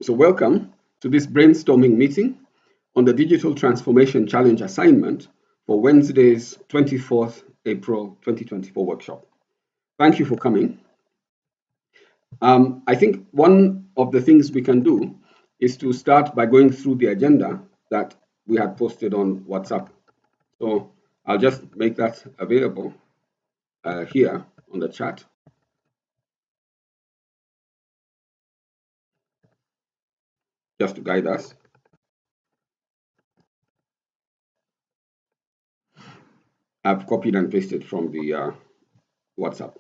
So welcome to this brainstorming meeting on the Digital Transformation Challenge assignment for Wednesday's 24th April 2024 workshop. Thank you for coming. I think one of the things we can do is to start by going through the agenda that we had posted on WhatsApp. So I'll just make that available here on the chat. Just to guide us. I've copied and pasted from the WhatsApp.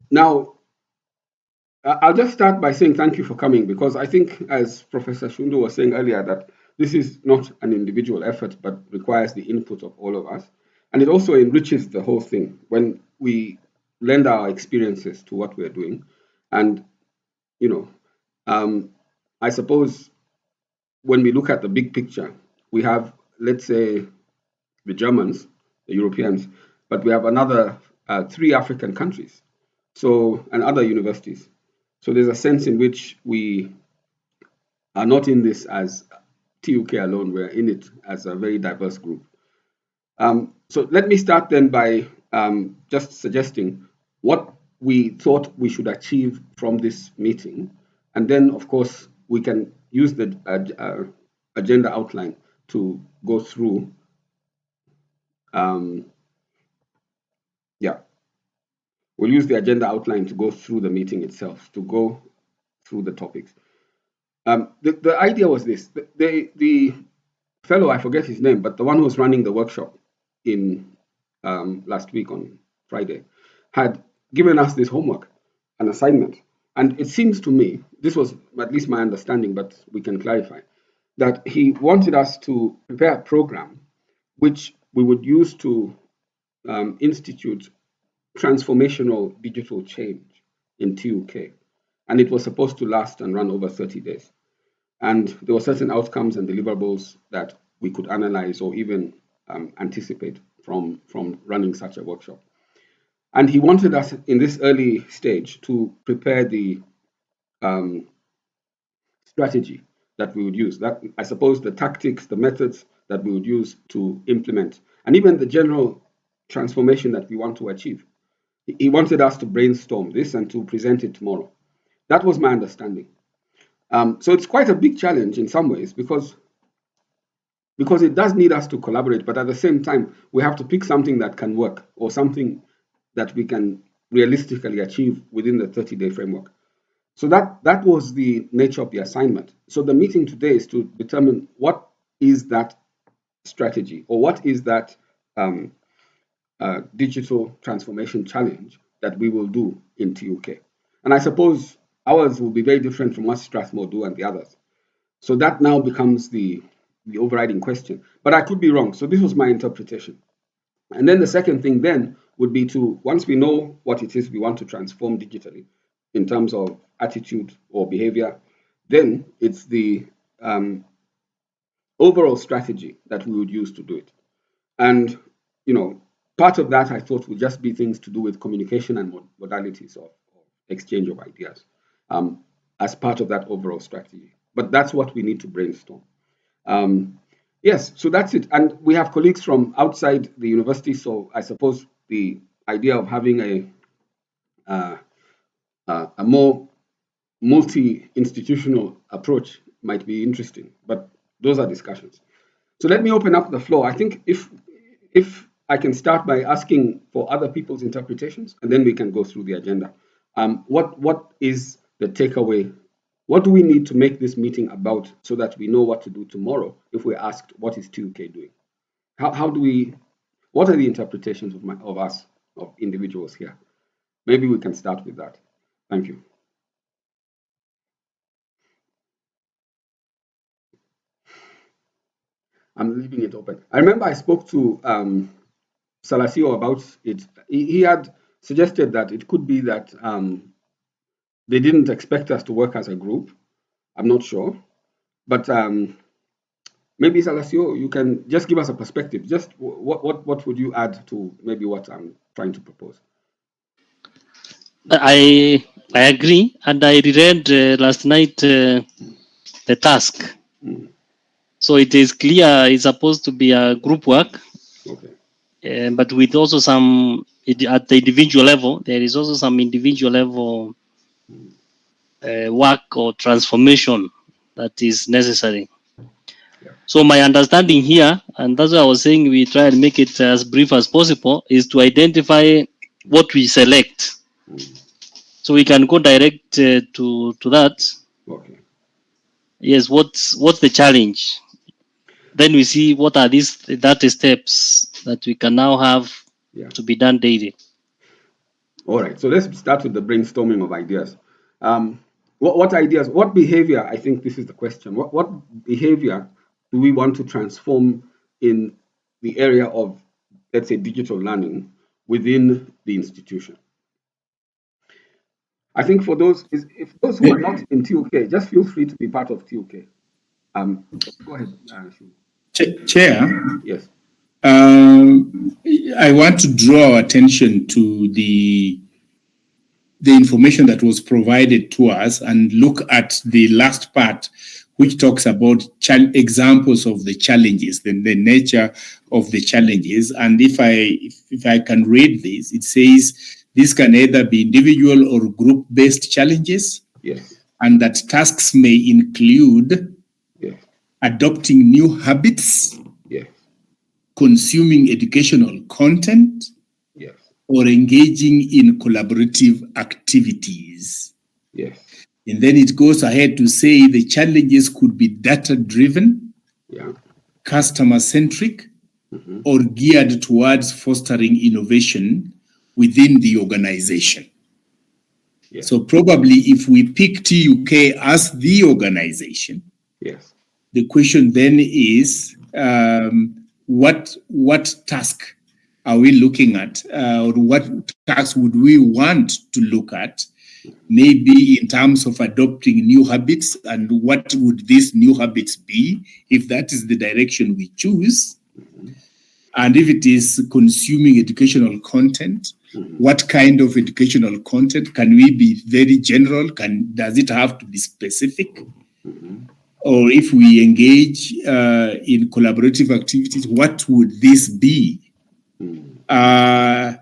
Now, I'll just start by saying thank you for coming, because I think, as Professor Shundu was saying earlier, that this is not an individual effort, but requires the input of all of us. And it also enriches the whole thing when we lend our experiences to what we're doing. And, I suppose when we look at the big picture, we have, let's say, the Germans, the Europeans, but we have another 3 African countries, and other universities. So there's a sense in which we are not in this as TUK alone, we're in it as a very diverse group. So let me start then by just suggesting what we thought we should achieve from this meeting. And then, of course, we can use the agenda outline to go through. We'll use the agenda outline to go through the meeting itself, to go through the topics. The idea was this. The fellow, I forget his name, but the one who was running the workshop in last week on Friday, had given us this homework, an assignment. And it seems to me, this was at least my understanding, but we can clarify, that he wanted us to prepare a program which we would use to institute transformational digital change in TUK. And it was supposed to last and run over 30 days. And there were certain outcomes and deliverables that we could analyze or even anticipate from running such a workshop. And he wanted us in this early stage to prepare the strategy that we would use, that I suppose the tactics, the methods that we would use to implement, and even the general transformation that we want to achieve. He wanted us to brainstorm this and to present it tomorrow. That was my understanding. So it's quite a big challenge in some ways, because it does need us to collaborate, but at the same time, we have to pick something that can work, or something that we can realistically achieve within the 30-day framework. So that was the nature of the assignment. So the meeting today is to determine what is that strategy, or what is that digital transformation challenge that we will do in TUK. And I suppose ours will be very different from what Strathmore do and the others. So that now becomes the overriding question. But I could be wrong. So this was my interpretation. And then the second thing then would be to, once we know what it is we want to transform digitally in terms of attitude or behavior, then it's the overall strategy that we would use to do it. And, part of that I thought would just be things to do with communication and modalities of exchange of ideas as part of that overall strategy. But that's what we need to brainstorm. Yes, so that's it. And we have colleagues from outside the university, so I suppose the idea of having a more multi-institutional approach might be interesting, but those are discussions. So let me open up the floor. I think if I can start by asking for other people's interpretations, and then we can go through the agenda. What is the takeaway? What do we need to make this meeting about, so that we know what to do tomorrow if we're asked what is TUK doing? What are the interpretations of us, of individuals here? Maybe we can start with that. Thank you. I'm leaving it open. I remember I spoke to Salasio about it. He had suggested that it could be that they didn't expect us to work as a group. I'm not sure. But maybe, Salasio, you can just give us a perspective. Just what would you add to maybe what I'm trying to propose? I I agree, and I reread last night the task. So it is clear it's supposed to be a group work, Okay. but with also some at the individual level. There is also some individual level work or transformation that is necessary. Yeah. So my understanding here, and that's why I was saying we try and make it as brief as possible, is to identify what we select, so we can go direct to that. Okay. Yes, what's the challenge? Then we see what are these data steps that we can now have Yeah. to be done daily. All right. So let's start with the brainstorming of ideas. What ideas, what behavior, I think this is the question. What behavior do we want to transform in the area of, let's say, digital learning within the institution? I think for those, if those who are not in TUK, just feel free to be part of TUK. Um, Go ahead, Shu. Chair, Yes. I want to draw our attention to the information that was provided to us and look at the last part, which talks about examples of the challenges, the nature of the challenges. And if I can read this, it says this can either be individual or group-based challenges, Yes. and that tasks may include Yes. adopting new habits, Yes. consuming educational content, Yes. or engaging in collaborative activities. Yes. And then it goes ahead to say the challenges could be data-driven, Yeah. customer-centric, or geared towards fostering innovation within the organization. Yes. So probably if we pick TUK as the organization, Yes. the question then is what task are we looking at, or what tasks would we want to look at, maybe in terms of adopting new habits, and what would these new habits be if that is the direction we choose? And if it is consuming educational content, what kind of educational content? Can we be very general? Does it have to be specific? Or if we engage in collaborative activities, what would this be? And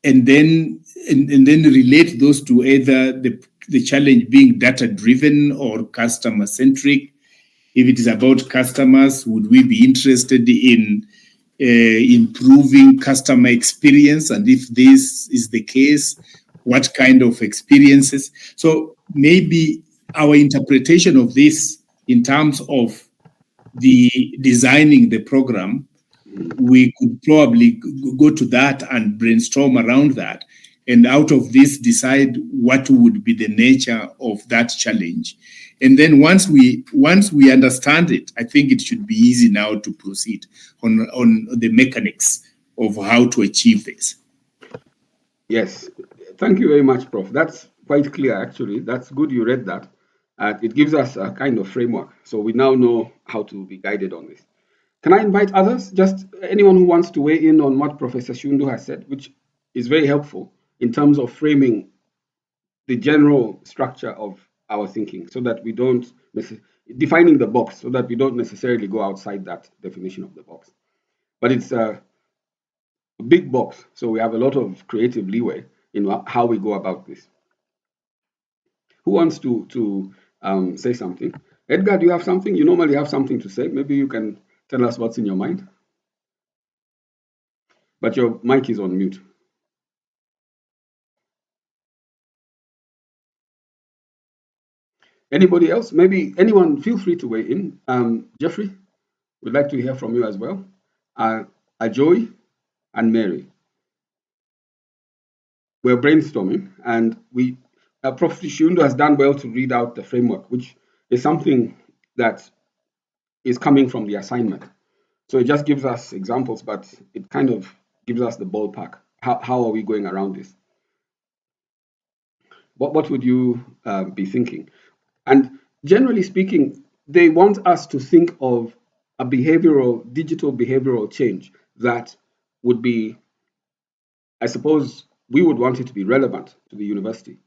then relate those to either the challenge being data driven or customer centric. If it is about customers, would we be interested in improving customer experience? And if this is the case, what kind of experiences? So maybe our interpretation of this in terms of the designing the program, we could probably go to that and brainstorm around that, and out of this decide what would be the nature of that challenge. And then once we understand it, I think it should be easy now to proceed on the mechanics of how to achieve this. Yes. Thank you very much, Prof. That's quite clear, actually. That's good you read that. It gives us a kind of framework. So we now know how to be guided on this. Can I invite others? Just anyone who wants to weigh in on what Professor Shundu has said, which is very helpful in terms of framing the general structure of our thinking so that we don't defining the box so that we don't necessarily go outside that definition of the box. But it's a big box, so we have a lot of creative leeway in how we go about this. Who wants to say something? Edgar, do you have something? You normally have something to say. Maybe you can tell us what's in your mind. But your mic is on mute. Anybody else? Maybe anyone, feel free to weigh in. Jeffrey, we'd like to hear from you as well. Ajoy and Mary. We're brainstorming, and Prof. Shundu has done well to read out the framework, which is something that is coming from the assignment. So it just gives us examples, but it kind of gives us the ballpark. How are we going around this? What would you be thinking? And generally speaking, they want us to think of a digital behavioral change that would be, I suppose, we would want it to be relevant to the university.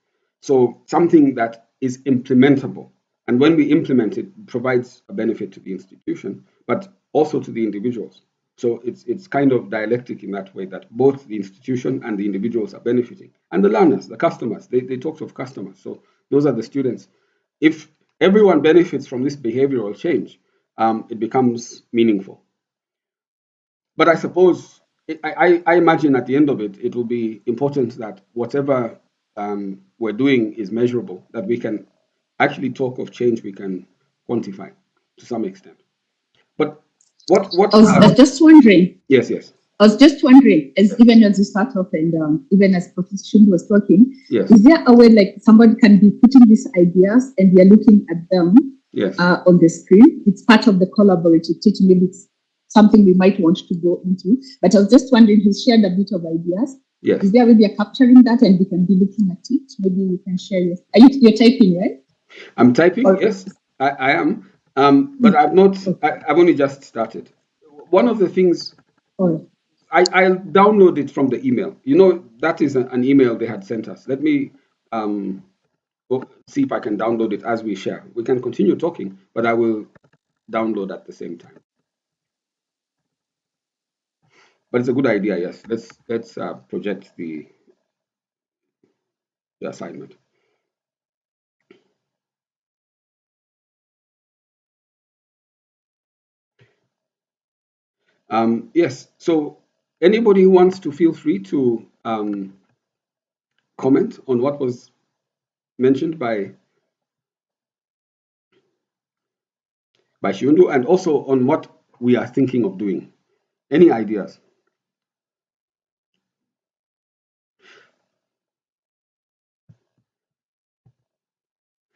So something that is implementable. And when we implement it, it provides a benefit to the institution, but also to the individuals. So it's kind of dialectic in that way, that both the institution and the individuals are benefiting. And the learners, the customers, they talked of customers. So those are the students. If everyone benefits from this behavioral change, it becomes meaningful. But I suppose, I imagine at the end of it, it will be important that whatever we're doing is measurable, that we can actually talk of change we can quantify to some extent. But what I was just wondering. Yes, yes. I was just wondering, as even as you start off and even as Professor Shundu was talking, Yes. is there a way like somebody can be putting these ideas and we are looking at them Yes. on the screen? It's part of the collaborative teaching. Maybe it's something we might want to go into. But I was just wondering, he shared a bit of ideas. Yes. Is there a way we are capturing that and we can be looking at it? Maybe you can share your. You're typing, right? I'm typing. Yes, I am. But I've not. I've only just started. One of the things. Oh. I'll download it from the email. You know, that is an email they had sent us. Let me see if I can download it as we share. We can continue talking, but I will download at the same time. But it's a good idea. Yes, let's project the assignment. Yes. So anybody who wants to, feel free to comment on what was mentioned by Shundu, and also on what we are thinking of doing. Any ideas?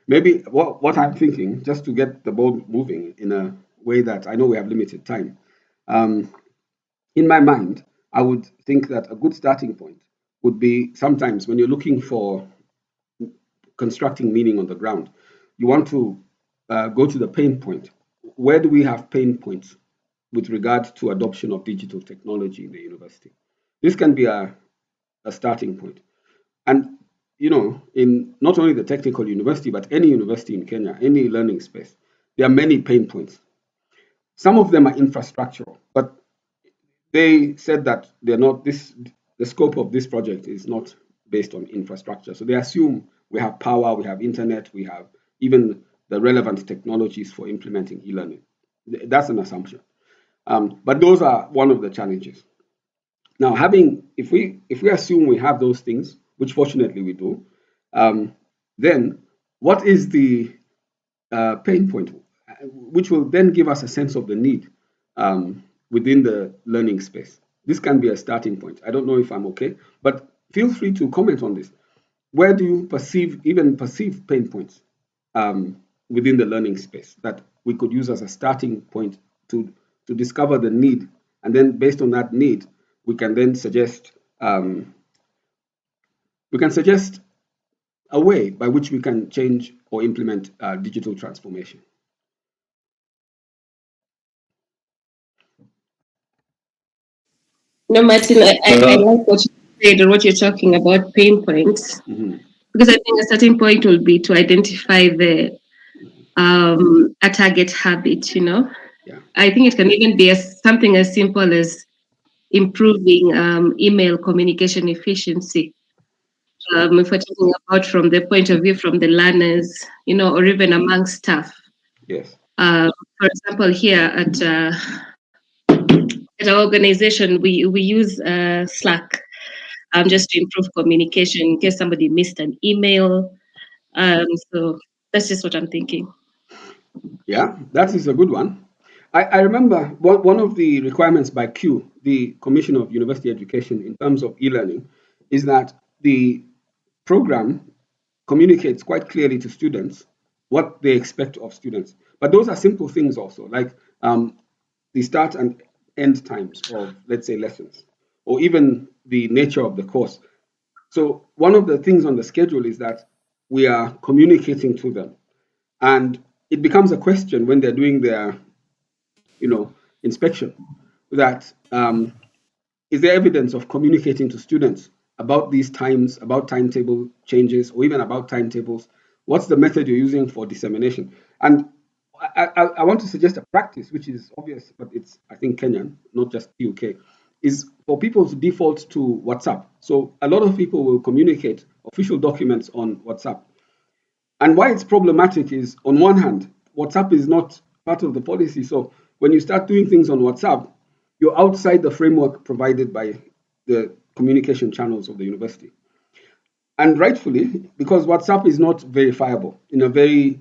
Maybe what I'm thinking, just to get the ball moving in a way that I know we have limited time. In my mind, I would think that a good starting point would be, sometimes when you're looking for constructing meaning on the ground, you want to go to the pain point. Where do we have pain points with regard to adoption of digital technology in the university? This can be a starting point. And, you know, in not only the technical university, but any university in Kenya, any learning space, there are many pain points. Some of them are infrastructural, but they said that they're not, the scope of this project is not based on infrastructure. So they assume we have power, we have internet, we have even the relevant technologies for implementing e-learning. That's an assumption. But those are one of the challenges. Now, if we assume we have those things, which fortunately we do, then what is the pain point, which will then give us a sense of the need within the learning space? This can be a starting point. I don't know if I'm okay, but feel free to comment on this. Where do you perceive pain points within the learning space that we could use as a starting point to discover the need, and then based on that need, we can then suggest a way by which we can change or implement digital transformation. No, Martin, I like what you said and what you're talking about, pain points. Mm-hmm. Because I think a starting point will be to identify a target habit, you know. Yeah. I think it can even be something as simple as improving email communication efficiency. If we're talking about from the point of view from the learners, you know, or even among staff. Yes. For example, here at our organization, we use Slack just to improve communication in case somebody missed an email. So that's just what I'm thinking. Yeah, that is a good one. I remember one of the requirements by Q, the Commission of University Education, in terms of e-learning, is that the program communicates quite clearly to students what they expect of students. But those are simple things also, like the start and end times of, let's say, lessons, or even the nature of the course. So one of the things on the schedule is that we are communicating to them. And it becomes a question when they're doing their, inspection, that is there evidence of communicating to students about these times, about timetable changes, or even about timetables? What's the method you're using for dissemination? And I want to suggest a practice, which is obvious, but it's, I think, Kenyan, not just UK, is for people to default to WhatsApp. So a lot of people will communicate official documents on WhatsApp. And why it's problematic is, on one hand, WhatsApp is not part of the policy. So when you start doing things on WhatsApp, you're outside the framework provided by the communication channels of the university. And rightfully, because WhatsApp is not verifiable in a very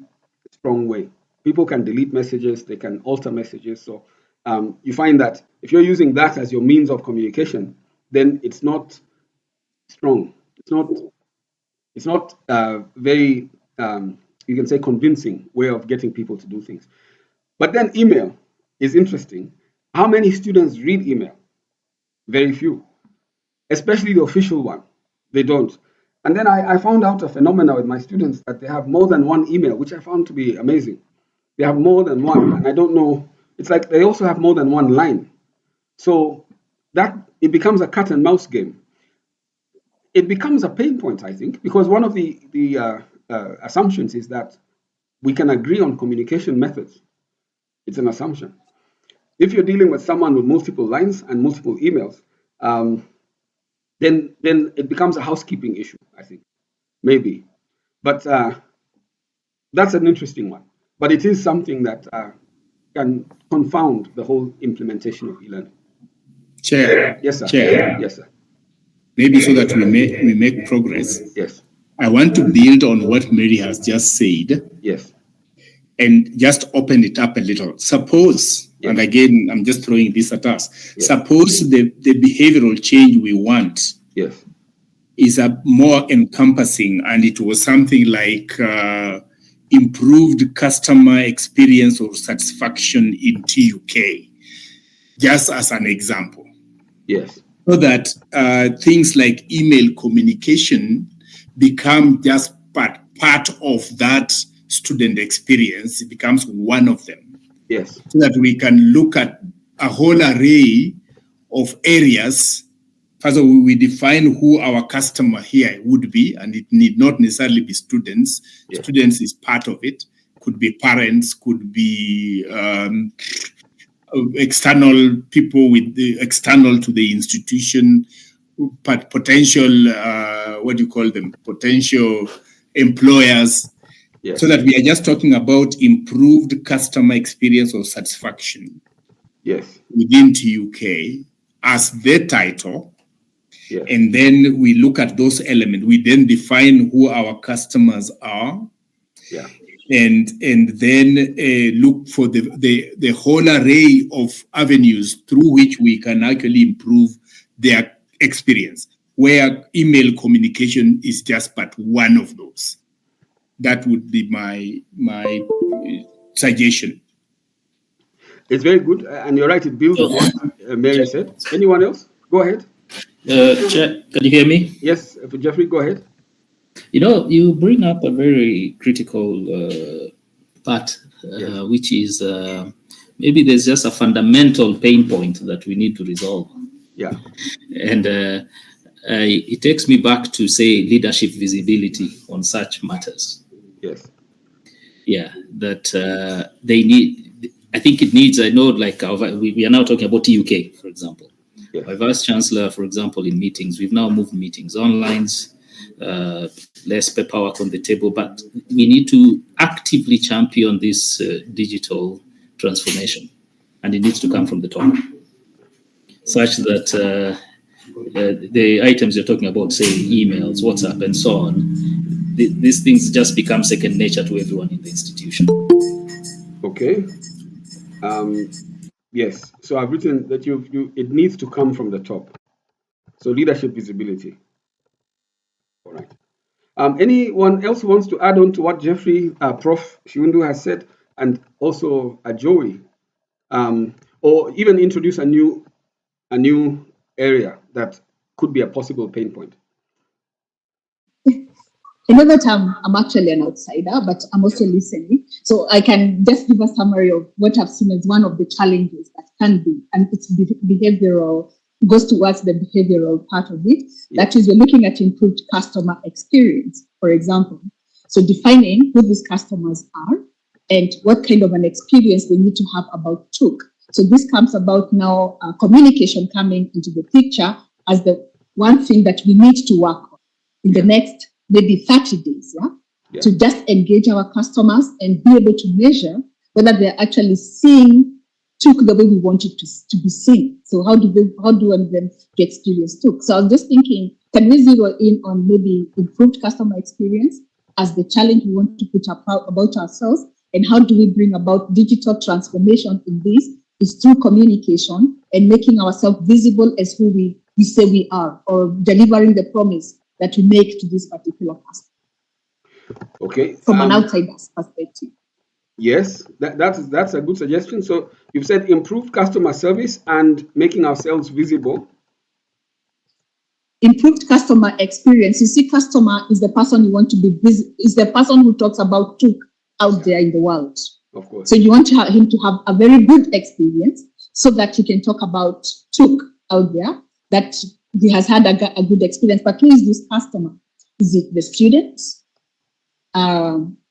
strong way. People can delete messages, they can alter messages. So you find that if you're using that as your means of communication, then it's not strong. It's not very, you can say, convincing way of getting people to do things. But then email is interesting. How many students read email? Very few, especially the official one. They don't. And then I found out a phenomenon with my students that they have more than one email, which I found to be amazing. They have more than one, and I don't know. It's like they also have more than one line. So that it becomes a cat and mouse game. It becomes a pain point, I think, because one of the assumptions is that we can agree on communication methods. It's an assumption. If you're dealing with someone with multiple lines and multiple emails, then it becomes a housekeeping issue, I think, maybe. But that's an interesting one. But it is something that can confound the whole implementation of e-learning. Chair. Yes, sir. Chair. Yes, sir. Maybe so that we make progress. Yes. I want to build on what Mary has just said. Yes. And just open it up a little. Suppose, yes. And again, I'm just throwing this at us. Yes. Suppose the behavioral change we want, yes, is a more encompassing, and it was something like improved customer experience or satisfaction in TUK, just as an example. Yes. So that things like email communication become just part of that student experience. It becomes one of them. Yes. So that we can look at a whole array of areas. First of all, we define who our customer here would be, and it need not necessarily be students. Yes. Students is part of it. Could be parents, could be external people with external to the institution, but potential, what do you call them? Potential employers. Yes. So that we are just talking about improved customer experience or satisfaction. Yes. Within TUK as the title. Yes. And then we look at those elements. We then define who our customers are. Yeah. And then look for the whole array of avenues through which we can actually improve their experience, where email communication is just but one of those. That would be my suggestion. It's very good, and you're right. It builds on what Mary said. Anyone else? Go ahead. Chair, can you hear me? Yes, Jeffrey, go ahead. You know, you bring up a very critical part, yes. Which is maybe there's just a fundamental pain point that we need to resolve. Yeah. And it takes me back to, say, leadership visibility on such matters. Yes. Yeah, that they need, I think it needs, I know, like we are now talking about TUK, for example. Yes. My Vice Chancellor, for example, in meetings, we've now moved meetings online, less paperwork on the table, but we need to actively champion this digital transformation, and it needs to come from the top, such that the items you're talking about, say emails, WhatsApp, and so on, these things just become second nature to everyone in the institution. Okay. Yes. So I've written that it needs to come from the top. So leadership visibility. All right. Anyone else wants to add on to what Jeffrey, Prof. Shiundu has said, and also Joey, or even introduce a new area that could be a possible pain point? I know that I'm actually an outsider, but I'm also listening. So I can just give a summary of what I've seen as one of the challenges that can be, and it's behavioral goes towards the behavioral part of it. That is, we're looking at improved customer experience, for example. So defining who these customers are and what kind of an experience they need to have about Took. So this comes about now, communication coming into the picture as the one thing that we need to work on in the next maybe 30 days, to just engage our customers and be able to measure whether they're actually seeing Took the way we want it to be seen. So how do we want them to experience Took? So I was just thinking, can we zero in on maybe improved customer experience as the challenge we want to put up about ourselves, and how do we bring about digital transformation in this is through communication and making ourselves visible as who we say we are, or delivering the promise that we make to this particular customer. Okay. From an outsider's perspective. Yes, that's a good suggestion. So you've said improved customer service and making ourselves visible. Improved customer experience. You see, customer is the person you want to be busy, is the person who talks about Took out there in the world. Of course. So you want him to have a very good experience so that he can talk about Took out there, that he has had a good experience. But who is this customer? Is it the students?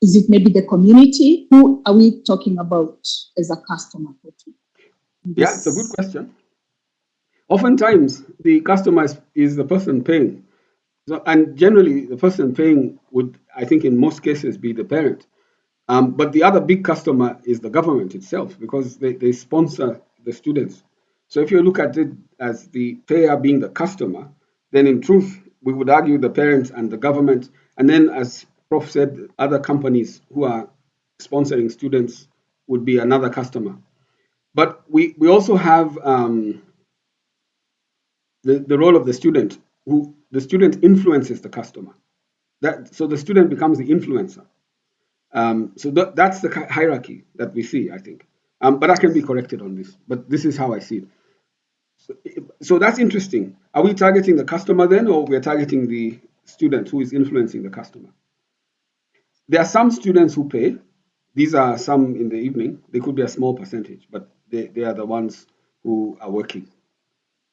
Is it maybe the community? Who are we talking about as a customer? Yeah, it's a good question. Oftentimes, the customer is the person paying. So, and generally, the person paying would, I think in most cases, be the parent. But the other big customer is the government itself, because they sponsor the students. So if you look at it as the payer being the customer, then in truth, we would argue the parents and the government, and then as Prof said, other companies who are sponsoring students would be another customer. But we also have the role of the student, who the student influences the customer. So the student becomes the influencer. So that's the hierarchy that we see, I think. But I can be corrected on this, but this is how I see it. So that's interesting. Are we targeting the customer then, or we're targeting the student who is influencing the customer? There are some students who pay. These are some in the evening. They could be a small percentage, but they are the ones who are working.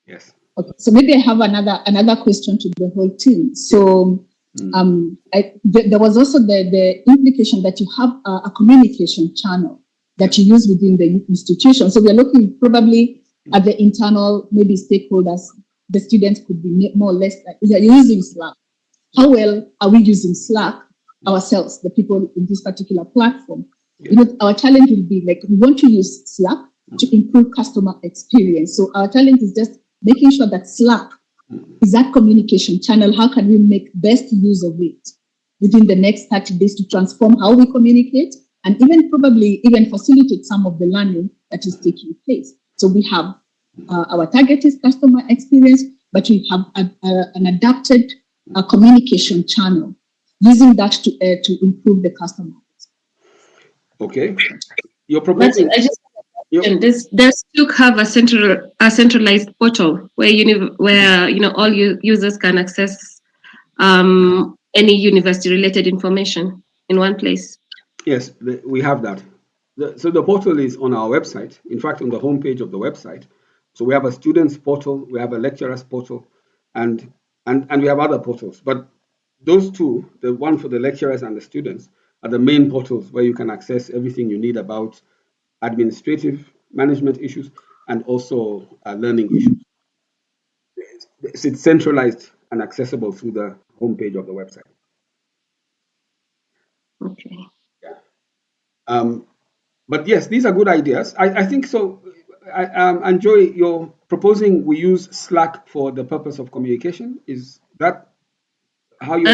Yes. Okay. So maybe I have another question to the whole team. So there was also the implication that you have a communication channel that you use within the institution. So we're looking probably at the internal, maybe stakeholders. The students could be more or less like, we are using Slack. How well are we using Slack ourselves, the people in this particular platform? You know, our challenge will be like, we want to use Slack to improve customer experience. So our challenge is just making sure that Slack is that communication channel. How can we make best use of it within the next 30 days to transform how we communicate, and even probably even facilitate some of the learning that is taking place? So we have our target is customer experience, but we have an adapted communication channel, using that to improve the customer. Okay, you're proposing. Does Took have a centralized portal where all users can access any university related information in one place? Yes, we have that. So the portal is on our website. In fact, on the homepage of the website. So we have a students portal, we have a lecturers portal, and we have other portals. But those two, the one for the lecturers and the students, are the main portals where you can access everything you need about administrative management issues and also learning issues. It's centralized and accessible through the homepage of the website. Okay. Yeah. But yes, these are good ideas. I think so. And Joy, you're proposing we use Slack for the purpose of communication. Is that how you?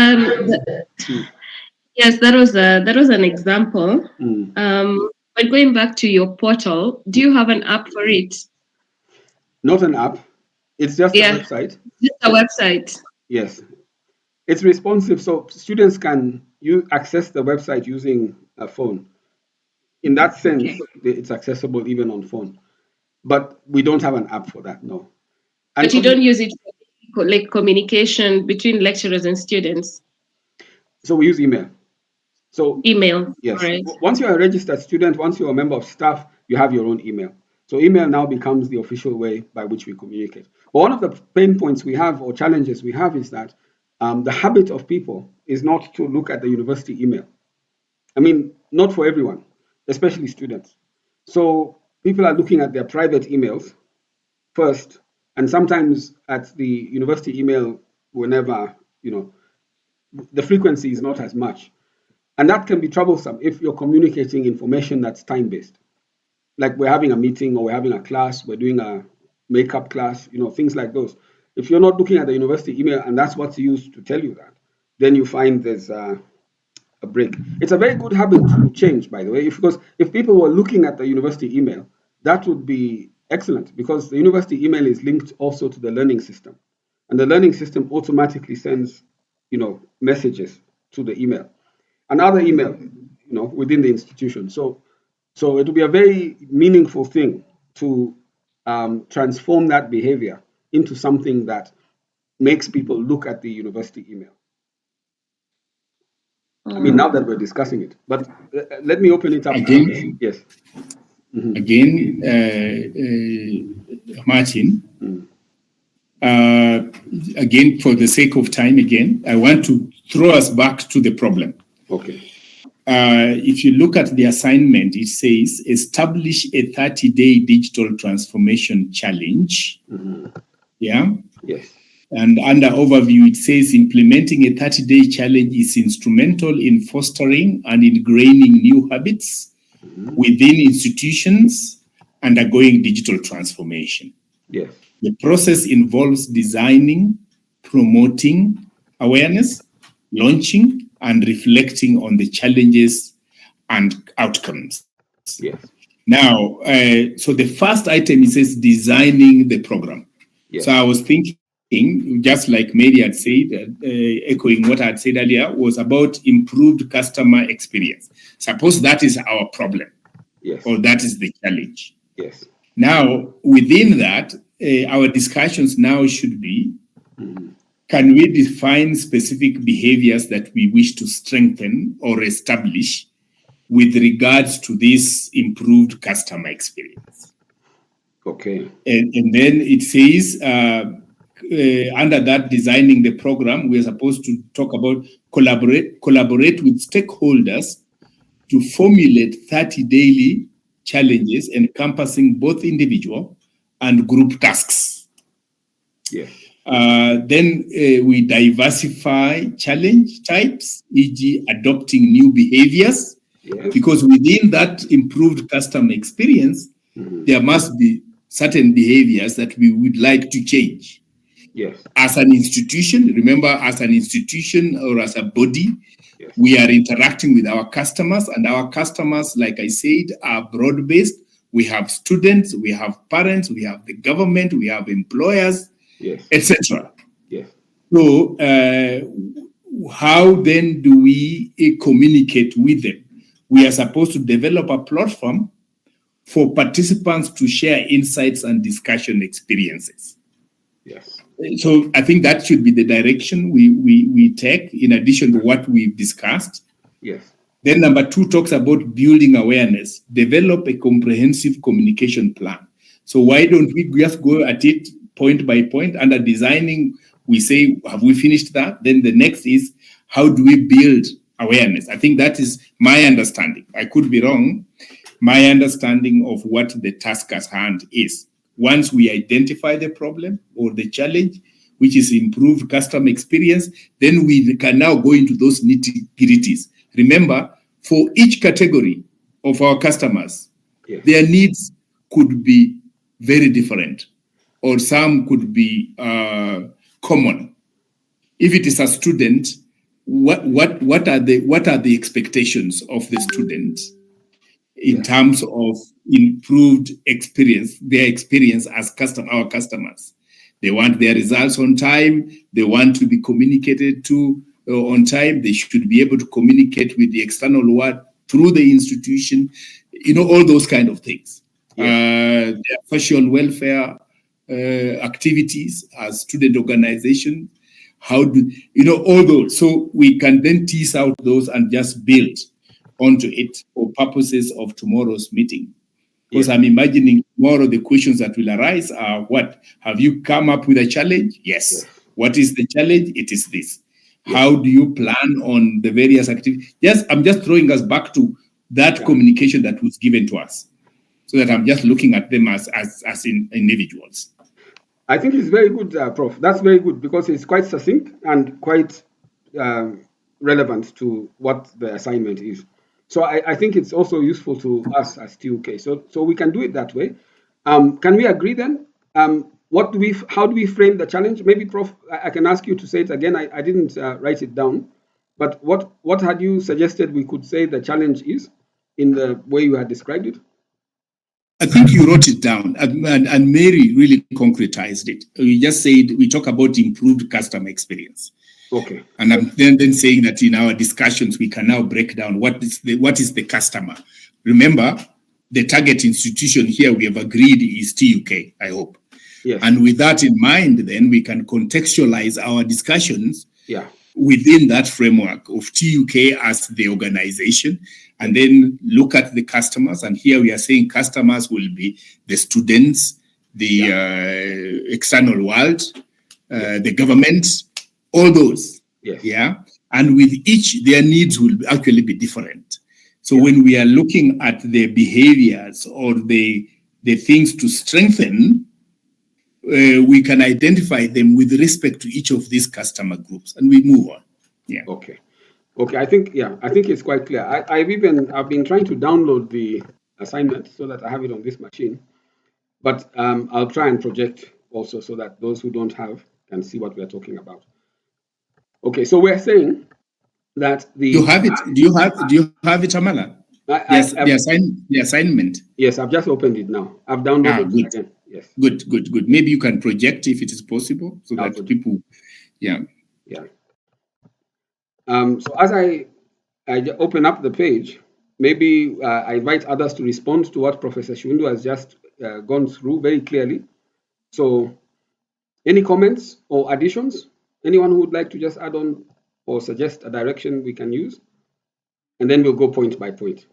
Yes, that was an example. But going back to your portal, do you have an app for it? Not an app. It's just a website. Just a website. Yes, it's responsive, so students can access the website using a phone. In that sense, it's accessible even on phone. But we don't have an app for that, no. And but you don't use it for like communication between lecturers and students? So we use email. So email. Yes. Right. Once you're a registered student, once you're a member of staff, you have your own email. So email now becomes the official way by which we communicate. One of the pain points we have or challenges we have is that the habit of people is not to look at the university email. I mean, not for everyone, especially students. So people are looking at their private emails first, and sometimes at the university email whenever, the frequency is not as much. And that can be troublesome if you're communicating information that's time-based. Like we're having a meeting or we're having a class, we're doing a makeup class, things like those. If you're not looking at the university email and that's what's used to tell you that, then you find there's a break. It's a very good habit to change, by the way, because if people were looking at the university email, that would be excellent because the university email is linked also to the learning system. And the learning system automatically sends, messages to the email. Another email, within the institution. So it will be a very meaningful thing to transform that behavior into something that makes people look at the university email. I mean, now that we're discussing it, but let me open it up. Again, yes. Mm-hmm. Again, Martin, again, for the sake of time, again, I want to throw us back to the problem. Okay. If you look at the assignment, it says establish a 30-day digital transformation challenge. Mm-hmm. Yeah. Yes. And under overview, it says implementing a 30-day challenge is instrumental in fostering and ingraining new habits within institutions undergoing digital transformation. Yes. The process involves designing, promoting awareness, launching, and reflecting on the challenges and outcomes. Yes. Now, so the first item, it says designing the program. Yes. So I was thinking, just like Mary had said, echoing what I had said earlier, was about improved customer experience. Suppose that is our problem. Yes. Or that is the challenge. Yes. Now, within that, our discussions now should be, can we define specific behaviors that we wish to strengthen or establish with regards to this improved customer experience? Okay. And then it says, under that designing the program, we are supposed to talk about collaborate with stakeholders to formulate 30 daily challenges encompassing both individual and group tasks. Yes. Then we diversify challenge types, e.g. adopting new behaviors, yes. Because within that improved customer experience, there must be certain behaviors that we would like to change. Yes. As an institution, remember, as an institution or as a body, yes. We are interacting with our customers, and our customers, like I said, are broad-based. We have students, we have parents, we have the government, we have employers, yes. Etc. Yes. So, how then do we communicate with them? We are supposed to develop a platform for participants to share insights and discussion experiences. Yes. So I think that should be the direction we take in addition to what we've discussed. Yes. Then number 2 talks about building awareness, develop a comprehensive communication plan. So why don't we just go at it point by point? Under designing, we say, have we finished that? Then the next is, how do we build awareness? I think that is my understanding. I could be wrong. My understanding of what the task at hand is. Once we identify the problem or the challenge, which is improved customer experience, then we can now go into those nitty-gritties. Remember, for each category of our customers, yes. Their needs could be very different, or some could be common. If it is a student, what are the expectations of the students in terms of improved experience, their experience as our customers? They want their results on time. They want to be communicated to on time. They should be able to communicate with the external world through the institution, all those kind of things. Their social welfare activities as student organization, how do, all those. So we can then tease out those and just build onto it for purposes of tomorrow's meeting. Because I'm imagining more of the questions that will arise are what? Have you come up with a challenge? Yes. What is the challenge? It is this. How do you plan on the various activities? Yes, I'm just throwing us back to that communication that was given to us, so that I'm just looking at them as individuals. I think it's very good, Prof. That's very good because it's quite succinct and quite relevant to what the assignment is. So I think it's also useful to us as TUK. So we can do it that way. Can we agree then? How do we frame the challenge? Maybe, Prof, I can ask you to say it again. I didn't write it down, but what had you suggested we could say the challenge is in the way you had described it? I think you wrote it down, and Mary really concretized it. We just said we talk about improved customer experience. Okay. And I'm then saying that in our discussions we can now break down what is the customer. Remember, the target institution here we have agreed is TUK, I hope. Yes. And with that in mind, then we can contextualize our discussions within that framework of TUK as the organization, and then look at the customers. And here we are saying customers will be the students, the external world, the government, all those. Yes. Yeah. And with each, their needs will actually be different. So when we are looking at the behaviors or the things to strengthen, we can identify them with respect to each of these customer groups, and we move on. Yeah. Okay. I think it's quite clear. I've been trying to download the assignment so that I have it on this machine, but I'll try and project also so that those who don't have can see what we're talking about. Okay, so we're saying that you have it. Do you have it, Amala? Yes, the assignment. Yes, I've just opened it now. I've downloaded it again. Yes. Good. Maybe you can project if it is possible, so that people, Yeah. So as I open up the page, maybe I invite others to respond to what Professor Shundu has just gone through very clearly. So, any comments or additions? Anyone who would like to just add on or suggest a direction we can use? And then we'll go point by point.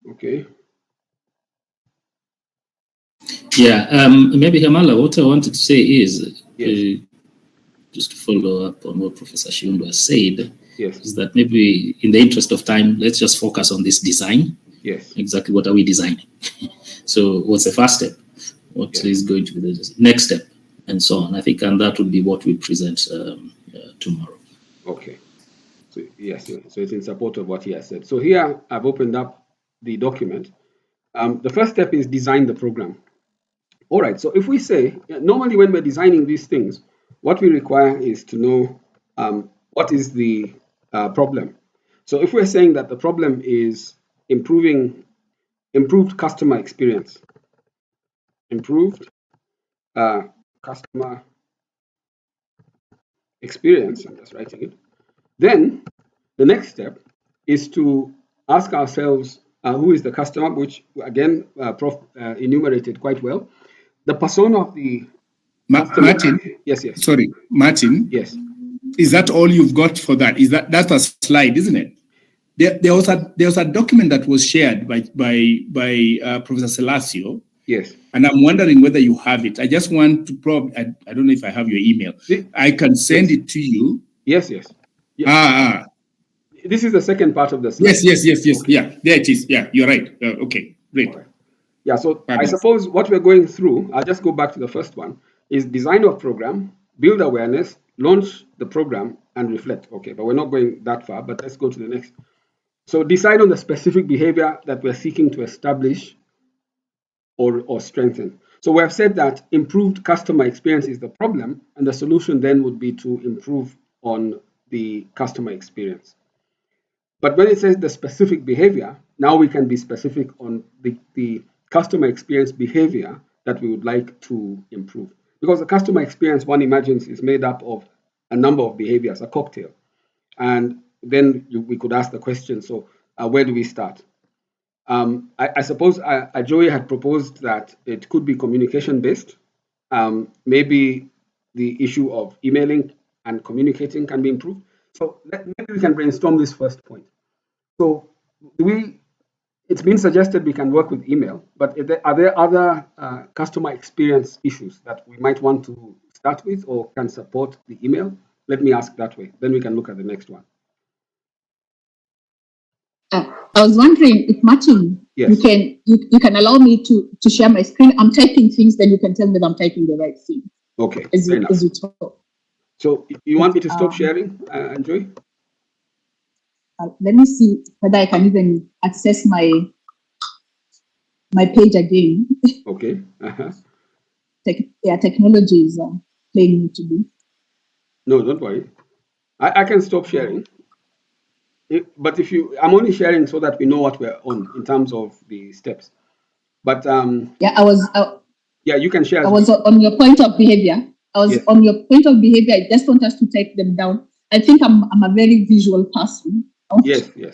Okay. Yeah, maybe Hamala, what I wanted to say is, just to follow up on what Professor Shundu has said, is that maybe in the interest of time, let's just focus on this design. Yes. Exactly what are we designing? So what's the first step? What is going to be the next step? And so on. I think, and that would be what we present tomorrow. Okay. So yes, so it's in support of what he has said. So here I've opened up the document. The first step is design the program. All right. So if we say normally when we're designing these things, what we require is to know what is the problem. So if we're saying that the problem is improved customer experience, improved customer experience, I'm just writing it, then the next step is to ask ourselves who is the customer, which again Prof enumerated quite well. The persona of the Martin. Yes. Sorry, Martin. Yes. Is that all you've got for that? That's a slide, isn't it? There was a document that was shared by Professor Selasio. Yes. And I'm wondering whether you have it. I just want to I don't know if I have your email. I can send it to you. Yes. This is the second part of the slide. Yes. Okay. Yeah, there it is. Yeah, you're right. Okay, great. Right. Yeah, so I suppose what we're going through, I'll just go back to the first one, is design of program, build awareness, launch the program, and reflect. Okay, but we're not going that far, but let's go to the next. So decide on the specific behavior that we're seeking to establish or strengthen. So we have said that improved customer experience is the problem, and the solution then would be to improve on the customer experience. But when it says the specific behavior, now we can be specific on the customer experience behavior that we would like to improve. Because the customer experience, one imagines, is made up of a number of behaviors, a cocktail. And then we could ask the question, so where do we start? I suppose Joey had proposed that it could be communication-based. Maybe the issue of emailing and communicating can be improved. So maybe we can brainstorm this first point. So it's been suggested we can work with email, but are there other customer experience issues that we might want to start with or can support the email? Let me ask that way. Then we can look at the next one. I was wondering if Martin, Yes. you can allow me to share my screen. I'm typing things, then you can tell me that I'm typing the right thing. Okay. As you talk. So you want me to stop sharing, Joy? Let me see whether I can even access my page again. Okay. Technology is playing me to do. No, don't worry. I can stop sharing. But I'm only sharing so that we know what we're on in terms of the steps. But yeah, you can share. I was on your point of behavior. Yes. On your point of behavior. I just want us to type them down. I think I'm a very visual person. Yes. Yeah.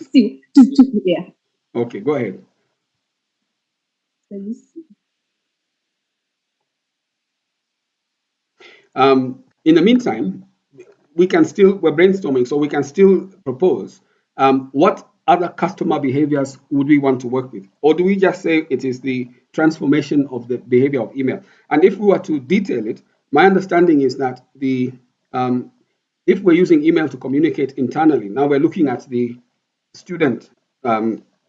Okay, go ahead. Let me see. In the meantime, we're brainstorming, so we can still propose what other customer behaviors would we want to work with? Or do we just say it is the transformation of the behavior of email? And if we were to detail it, my understanding is that if we're using email to communicate internally, now we're looking at the student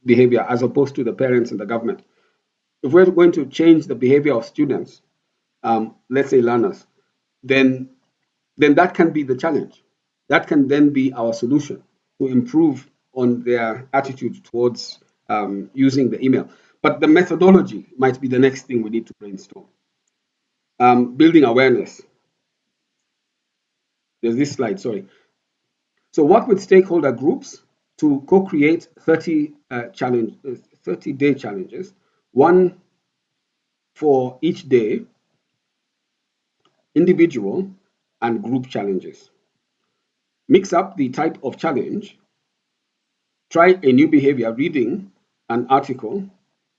behavior as opposed to the parents and the government. If we're going to change the behavior of students, let's say learners, then that can be the challenge. That can then be our solution to improve on their attitude towards using the email. But the methodology might be the next thing we need to brainstorm. Building awareness. There's this slide, sorry. So work with stakeholder groups to co-create 30-day challenges, one for each day, individual and group challenges. Mix up the type of challenge. Try a new behavior, reading an article,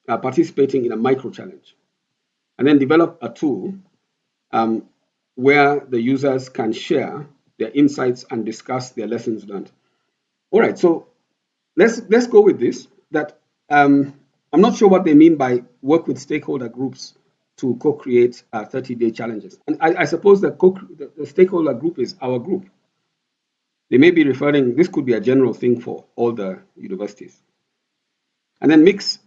participating in a micro challenge, and then develop a tool where the users can share their insights and discuss their lessons learned. All right, so let's go with this. That I'm not sure what they mean by work with stakeholder groups to co-create 30-day challenges, and I suppose the stakeholder group is our group. They may be referring, this could be a general thing for all the universities. And then mix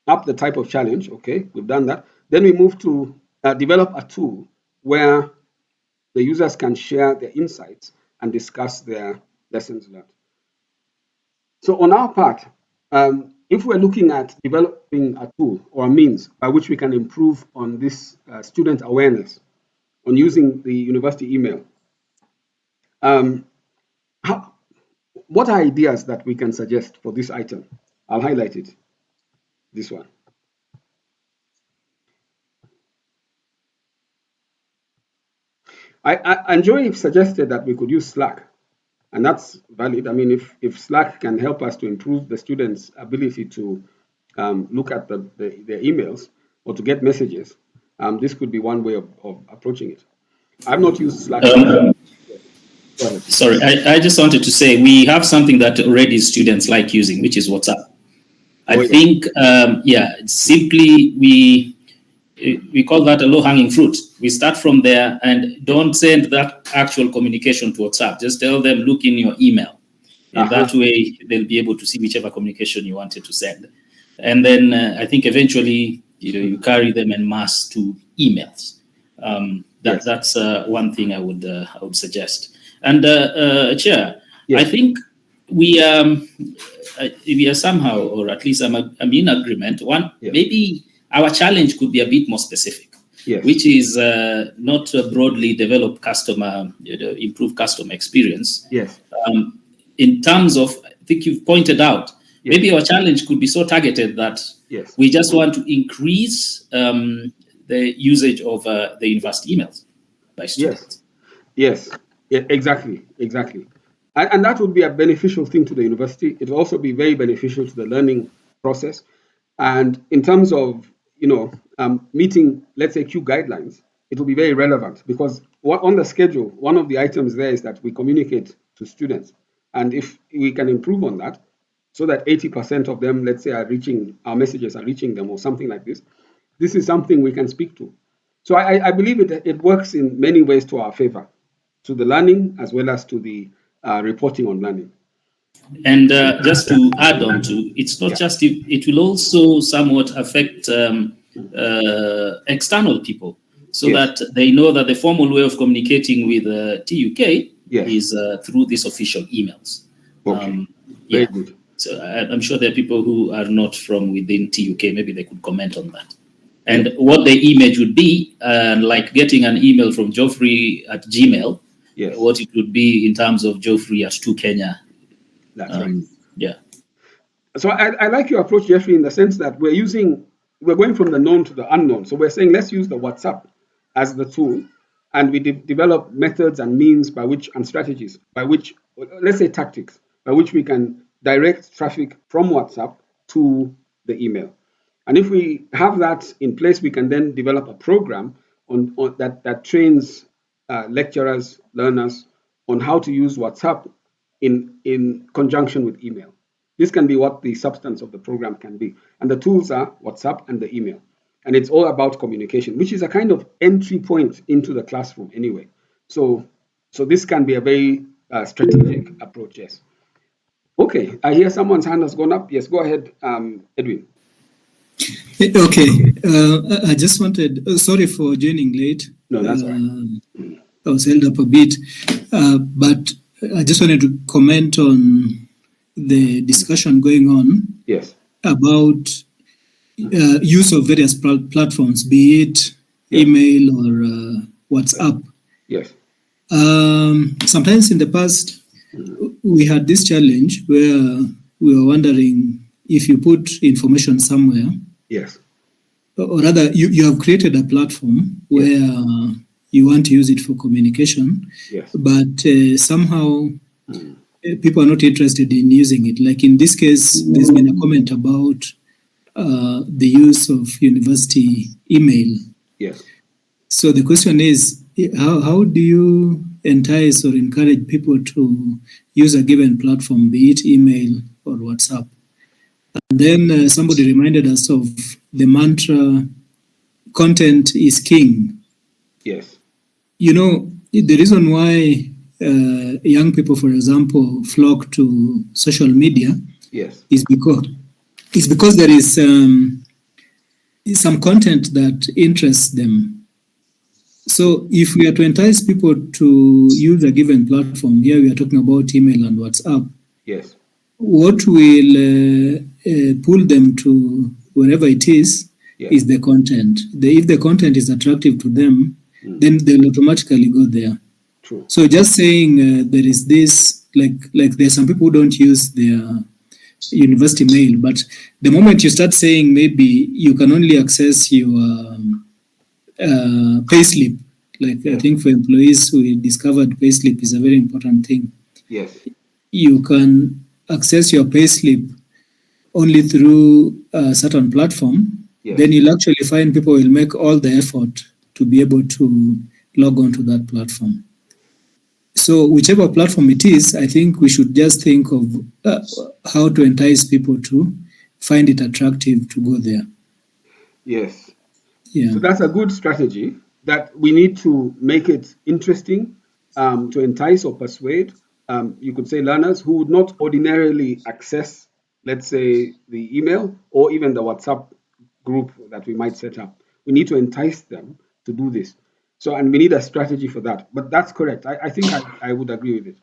up the type of challenge. Okay, we've done that. Then we move to develop a tool where the users can share their insights and discuss their lessons learned. So on our part, if we're looking at developing a tool or a means by which we can improve on this student awareness on using the university email, what are ideas that we can suggest for this item? I'll highlight it, this one. Joy suggested that we could use Slack, and that's valid. I mean, if Slack can help us to improve the students' ability to look at their emails or to get messages, this could be one way of approaching it. I've not used Slack. Sorry, I just wanted to say we have something that already students like using, which is WhatsApp. I think, simply we call that a low-hanging fruit. We start from there and don't send that actual communication to WhatsApp. Just tell them, look in your email. And that way they'll be able to see whichever communication you wanted to send. And then I think eventually, you carry them en masse to emails. That's one thing I would suggest. And Chair, I think we are somehow, or at least I'm in agreement. Maybe our challenge could be a bit more specific, which is not broadly develop improve customer experience. In terms of, I think you've pointed out, maybe our challenge could be so targeted that we just want to increase the usage of the university emails by students. Yes, exactly. And that would be a beneficial thing to the university. It will also be very beneficial to the learning process. And in terms of, meeting, let's say, Q guidelines, it will be very relevant because on the schedule, one of the items there is that we communicate to students. And if we can improve on that, so that 80% of them, let's say, our messages are reaching them or something like this, this is something we can speak to. So I believe it works in many ways to our favor, to the learning as well as to the reporting on learning. And just to add on to, it's not just, it will also somewhat affect external people, so that they know that the formal way of communicating with TUK is through these official emails. Okay. Very good. So I'm sure there are people who are not from within TUK, maybe they could comment on that. And what the image would be, like getting an email from Geoffrey at Gmail, what it would be in terms of Geoffrey at 2Kenya. That's right. Yeah. So I like your approach, Jeffrey, in the sense that we're going from the known to the unknown. So we're saying let's use the WhatsApp as the tool, and we develop methods and means by which, and strategies by which, let's say tactics, by which we can direct traffic from WhatsApp to the email. And if we have that in place, we can then develop a program on that trains lecturers, learners on how to use WhatsApp in conjunction with email. This can be what the substance of the program can be. And the tools are WhatsApp and the email. And it's all about communication, which is a kind of entry point into the classroom anyway. So this can be a very strategic approach, yes. Okay, I hear someone's hand has gone up. Yes, go ahead, Edwin. Okay, I just wanted, sorry for joining late. No, that's all right. I was held up a bit, but I just wanted to comment on the discussion going on about use of various platforms, be it email or WhatsApp. Yes. Sometimes in the past, we had this challenge where we were wondering if you put information somewhere. Yes. Or rather, you have created a platform where you want to use it for communication, but somehow people are not interested in using it. Like in this case, there's been a comment about the use of university email. Yes. So the question is, how do you entice or encourage people to use a given platform, be it email or WhatsApp? And then somebody reminded us of the mantra, content is king. Yes. You know, the reason why young people, for example, flock to social media is because there is some content that interests them. So if we are to entice people to use a given platform, here we are talking about email and WhatsApp. Yes. What will pull them to wherever it is the content. If the content is attractive to them, then they'll automatically go there. True. So just saying there is this, like there's some people who don't use their university mail, but the moment you start saying maybe you can only access your payslip, I think for employees we discovered payslip is a very important thing. Yes. You can access your payslip only through a certain platform, then you'll actually find people will make all the effort to be able to log on to that platform. So whichever platform it is, I think we should just think of how to entice people to find it attractive to go there. Yes. Yeah. So that's a good strategy, that we need to make it interesting, to entice or persuade, you could say, learners who would not ordinarily access, let's say, the email or even the WhatsApp group that we might set up. We need to entice them to do this. So, and we need a strategy for that. But that's correct. I think I would agree with it.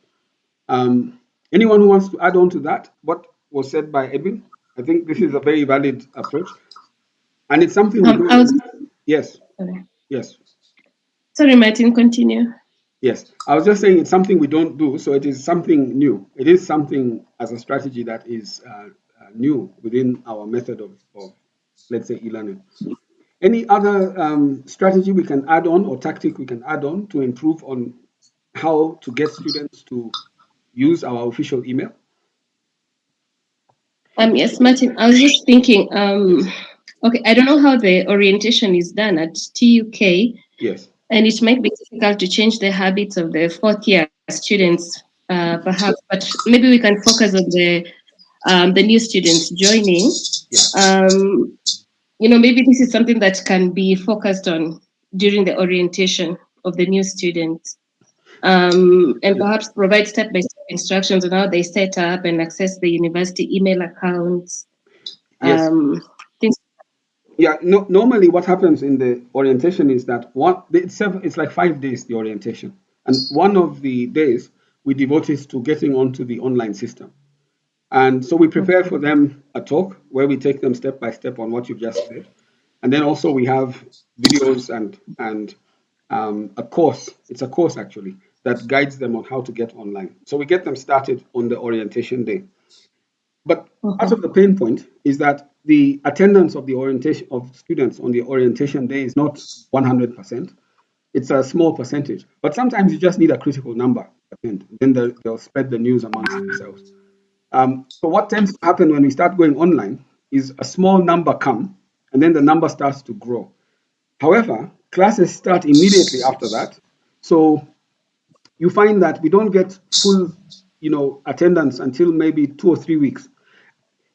Anyone who wants to add on to that, what was said by Edwin? I think this is a very valid approach. And it's something we do. Yes. Sorry. Yes. Sorry, Martin, continue. Yes. I was just saying it's something we don't do, so it is something new. It is something as a strategy that is new within our method of let's say, e-learning. Any other strategy we can add on or tactic we can add on to improve on how to get students to use our official email? Yes, Martin, I was just thinking, okay, I don't know how the orientation is done at TUK. Yes. And it might be difficult to change the habits of the fourth year students perhaps, but maybe we can focus on the new students joining. Maybe this is something that can be focused on during the orientation of the new students, and perhaps provide step-by-step instructions on how they set up and access the university email accounts. Things. Yeah, no, normally what happens in the orientation is that it's like 5 days, the orientation. And one of the days we devote it to getting onto the online system. And so we prepare for them a talk where we take them step by step on what you've just said. And then also we have videos and a course. It's a course actually that guides them on how to get online. So we get them started on the orientation day. But part of the pain point is that the attendance of the orientation of students on the orientation day is not 100%. It's a small percentage. But sometimes you just need a critical number, and then they'll spread the news amongst themselves. So what tends to happen when we start going online is a small number come, and then the number starts to grow. However, classes start immediately after that. So you find that we don't get full, attendance until maybe 2 or 3 weeks.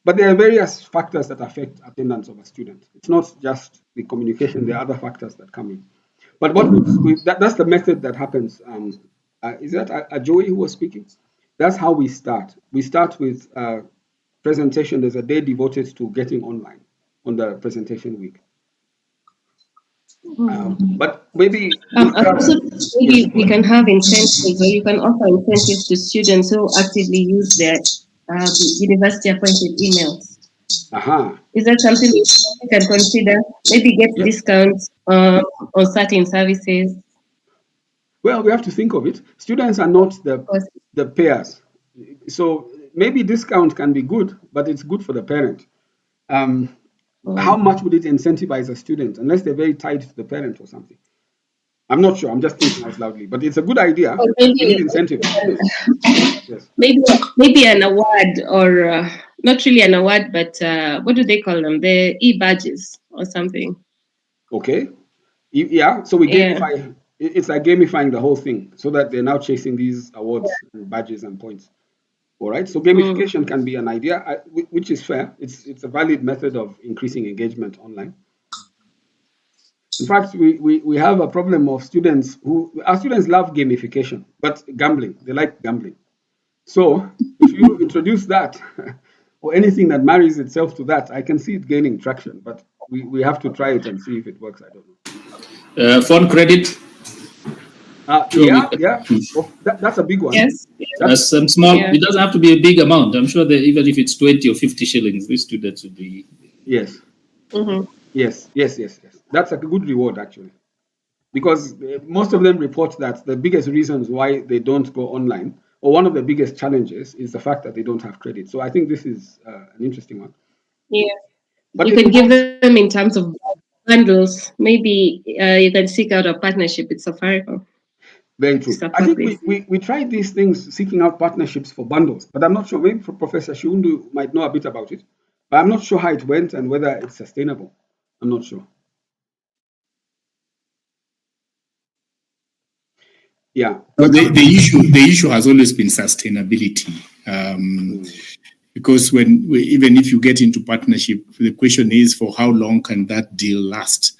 But there are various factors that affect attendance of a student. It's not just the communication, there are other factors that come in. But that's the method that happens. Is that Joey who was speaking? That's how we start. We start with presentation. There's a day devoted to getting online on the presentation week. But maybe we can have incentives, or you can offer incentives to students who actively use their university appointed emails. Is that something you can consider? Maybe get discounts on certain services. Well, we have to think of it. Students are not the payers, so maybe discount can be good, but it's good for the parent. How much would it incentivize a student unless they're very tied to the parent or something? I'm not sure. I'm just thinking out loudly, but it's a good idea. We need incentive. Yes. Maybe an award, or not really an award, but what do they call them? The e-badges or something. Okay. Yeah. So we gamify. It's like gamifying the whole thing, so that they're now chasing these awards and badges and points. All right. So gamification can be an idea, which is fair. It's a valid method of increasing engagement online. In fact, we have a problem of students our students love gamification, but gambling, they like gambling. So if you introduce that or anything that marries itself to that, I can see it gaining traction, but we have to try it and see if it works. I don't know. Phone credit. Yeah. That's a big one. Yes. That's some small. Yeah. It doesn't have to be a big amount. I'm sure that even if it's 20 or 50 shillings, these students would be. Yes. Yes. That's a good reward, actually, because most of them report that the biggest reasons why they don't go online, or one of the biggest challenges, is the fact that they don't have credit. So I think this is an interesting one. Yeah. But you can give them in terms of bundles. Maybe you can seek out a partnership with Safaricom. Very true. I think we tried these things, seeking out partnerships for bundles, but I'm not sure. Maybe Professor Shundu might know a bit about it, but I'm not sure how it went and whether it's sustainable. I'm not sure. Yeah. But the issue has always been sustainability. Because even if you get into partnership, the question is, for how long can that deal last?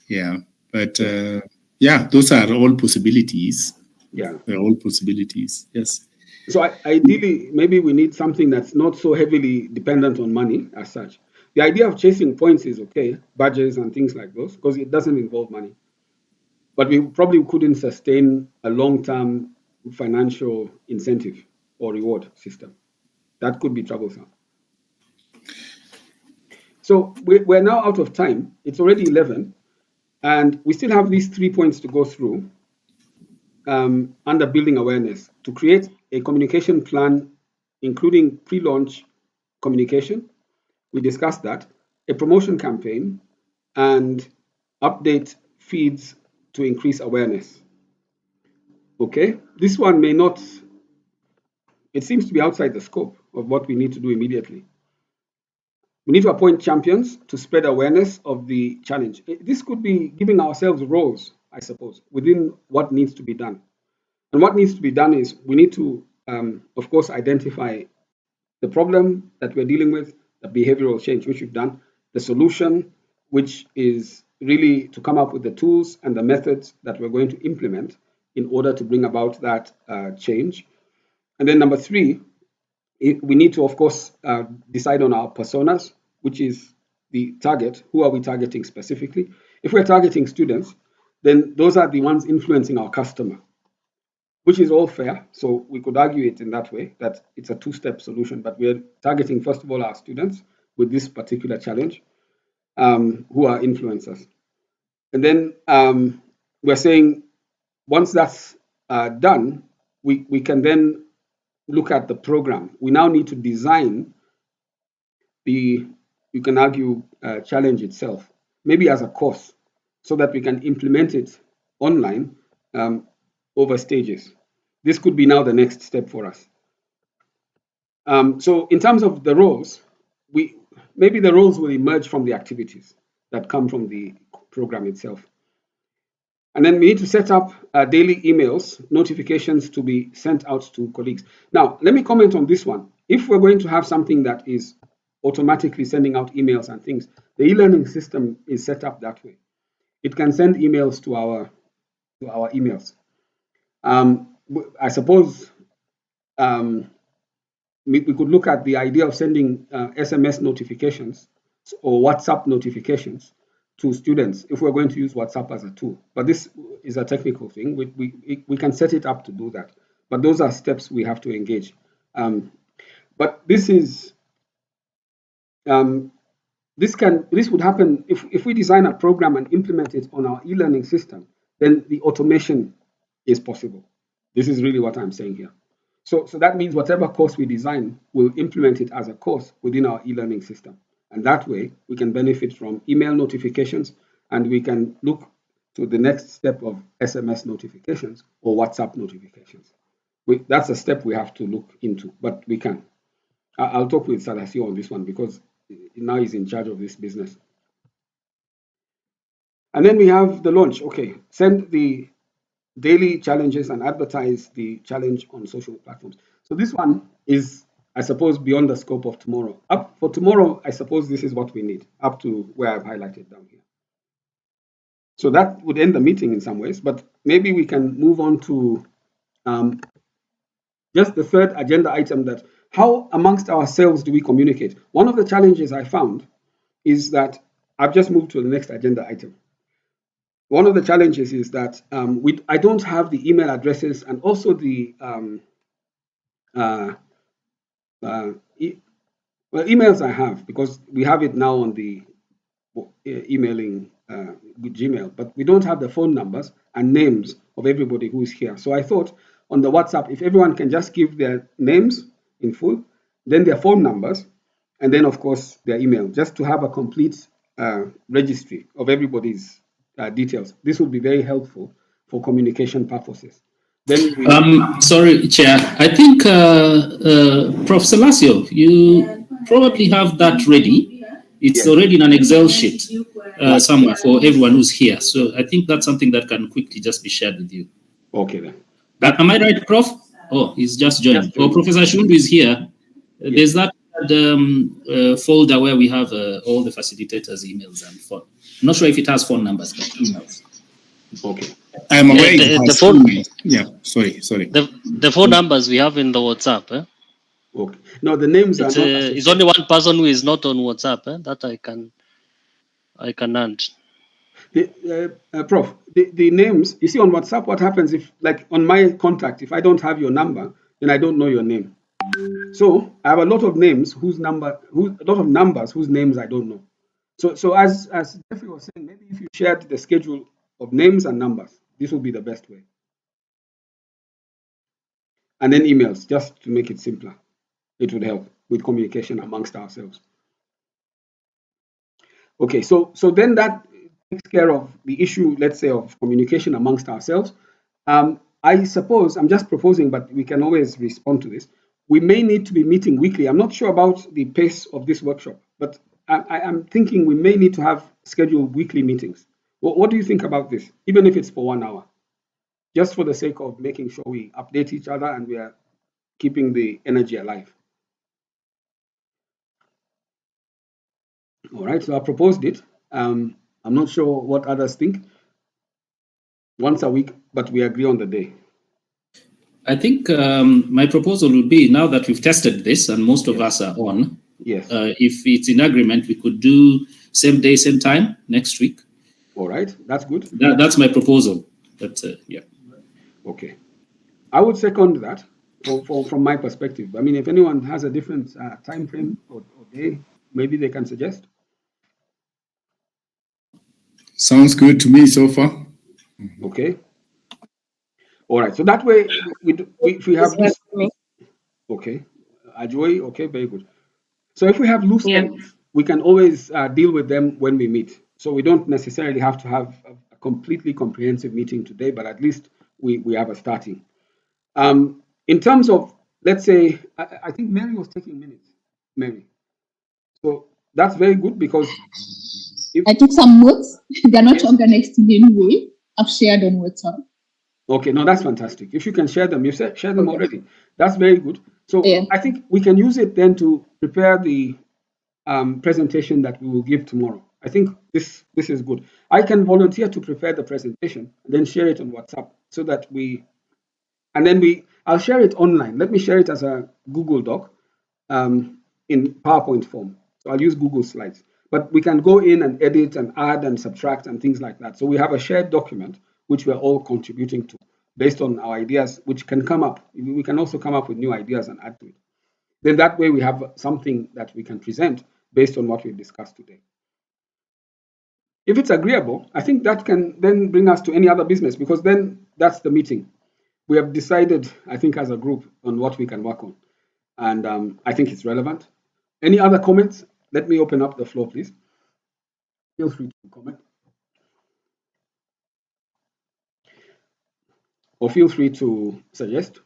Yeah. But those are all possibilities. Yeah. They're all possibilities. Yes. So ideally, maybe we need something that's not so heavily dependent on money as such. The idea of chasing points is okay, badges and things like those, because it doesn't involve money. But we probably couldn't sustain a long-term financial incentive or reward system. That could be troublesome. So we're now out of time. It's already 11, and we still have these 3 points to go through under building awareness: to create a communication plan, including pre-launch communication. We discussed that. A promotion campaign, and update feeds to increase awareness. Okay, this one may not, it seems to be outside the scope of what we need to do immediately. We need to appoint champions to spread awareness of the challenge. This could be giving ourselves roles, I suppose, within what needs to be done. And what needs to be done is we need to of course, identify the problem that we're dealing with, the behavioral change, which we've done, the solution, which is really to come up with the tools and the methods that we're going to implement in order to bring about that change. And then number three, we need to, of course, decide on our personas, which is the target. Who are we targeting specifically? If we're targeting students, then those are the ones influencing our customer, which is all fair. So we could argue it in that way, that it's a two-step solution, but we're targeting, first of all, our students with this particular challenge, who are influencers. And then we're saying once that's done, we can then look at the program. We now need to design the, you can argue, challenge itself, maybe as a course, so that we can implement it online over stages. This could be now the next step for us. So in terms of the roles, maybe the roles will emerge from the activities that come from the program itself. And then we need to set up daily emails, notifications to be sent out to colleagues. Now, let me comment on this one. If we're going to have something that is automatically sending out emails and things, the e-learning system is set up that way. It can send emails to our emails. I suppose we could look at the idea of sending SMS notifications or WhatsApp notifications to students if we're going to use WhatsApp as a tool. But this is a technical thing. We can set it up to do that. But those are steps we have to engage. But this is this would happen if we design a program and implement it on our e-learning system, then the automation is possible. This is really what I'm saying here. So that means whatever course we design, we'll implement it as a course within our e-learning system. And that way, we can benefit from email notifications, and we can look to the next step of SMS notifications or WhatsApp notifications. That's a step we have to look into, but we can. I'll talk with Salasio on this one because now he's in charge of this business. And then we have the launch. Okay, send the daily challenges and advertise the challenge on social platforms. So this one is, I suppose, beyond the scope of tomorrow. Up for tomorrow, I suppose this is what we need, up to where I've highlighted down here. So that would end the meeting in some ways, but maybe we can move on to just the third agenda item, that how amongst ourselves do we communicate? One of the challenges I found is that, I've just moved to the next agenda item. One of the challenges is that I don't have the email addresses and also the emails I have, because we have it now on the emailing with Gmail, but we don't have the phone numbers and names of everybody who is here. So I thought on the WhatsApp, if everyone can just give their names in full, then their phone numbers, and then of course their email, just to have a complete registry of everybody's details. This would be very helpful for communication purposes. Then sorry, Chair. I think Prof. Salasio, you probably have that ready. It's already in an Excel sheet somewhere for everyone who's here. So I think that's something that can quickly just be shared with you. Okay then. Am I right, Prof? Oh, he's just joined. Professor Shundu is here. There's that folder where we have all the facilitators' emails and phone. I'm not sure if it has phone numbers, but emails. Okay. I'm aware the phone. Yeah, sorry. The phone numbers we have in the WhatsApp. Okay. No, the names are not. It's only one person who is not on WhatsApp. That I can add. Prof, the names, you see on WhatsApp, what happens if, like on my contact, if I don't have your number, then I don't know your name. So I have a lot of names a lot of numbers whose names I don't know. So as Jeffrey was saying, maybe if you shared the schedule of names and numbers, this will be the best way. And then emails, just to make it simpler. It would help with communication amongst ourselves. Okay, so then that takes care of the issue, let's say, of communication amongst ourselves. I suppose, I'm just proposing, but we can always respond to this. We may need to be meeting weekly. I'm not sure about the pace of this workshop, but I'm thinking we may need to have scheduled weekly meetings. What do you think about this, even if it's for 1 hour? Just for the sake of making sure we update each other and we are keeping the energy alive. All right, so I proposed it. I'm not sure what others think. Once a week, but we agree on the day. I think my proposal would be, now that we've tested this and most of us are on, yes, if it's in agreement, we could do same day, same time next week. All right, that's good. That's my proposal. But yeah. Okay, I would second that from my perspective. I mean, if anyone has a different time frame or day, maybe they can suggest. Sounds good to me so far. Okay. All right. So that way, if we have loose, okay, Ajoy, okay, very good. So if we have loose ends, we can always deal with them when we meet. So we don't necessarily have to have a completely comprehensive meeting today, but at least we have a starting. In terms of, let's say, I think Mary was taking minutes. Mary. So that's very good because I took some notes. They're not organized in any way. I've shared on WhatsApp. Okay, no, that's fantastic. If you can share them, you've shared them already. That's very good. So I think we can use it then to prepare the presentation that we will give tomorrow. I think this is good. I can volunteer to prepare the presentation and then share it on WhatsApp so that I'll share it online. Let me share it as a Google Doc in PowerPoint form. So I'll use Google Slides. But we can go in and edit and add and subtract and things like that. So we have a shared document which we're all contributing to based on our ideas, which can come up. We can also come up with new ideas and add to it. Then that way we have something that we can present based on what we've discussed today. If it's agreeable, I think that can then bring us to any other business, because then that's the meeting. We have decided, I think, as a group on what we can work on. And I think it's relevant. Any other comments? Let me open up the floor, please. Feel free to comment. Or feel free to suggest.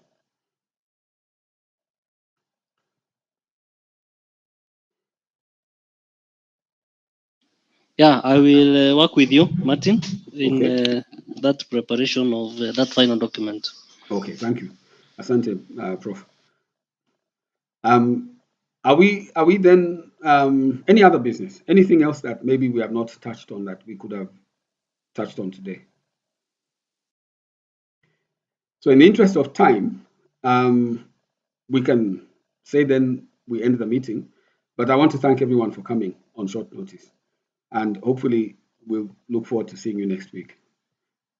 Yeah, I will work with you, Martin, in that preparation of that final document. Okay, thank you. Asante, Prof. Are we then any other business? Anything else that maybe we have not touched on that we could have touched on today? So in the interest of time, we can say then we end the meeting. But I want to thank everyone for coming on short notice. And hopefully we'll look forward to seeing you next week.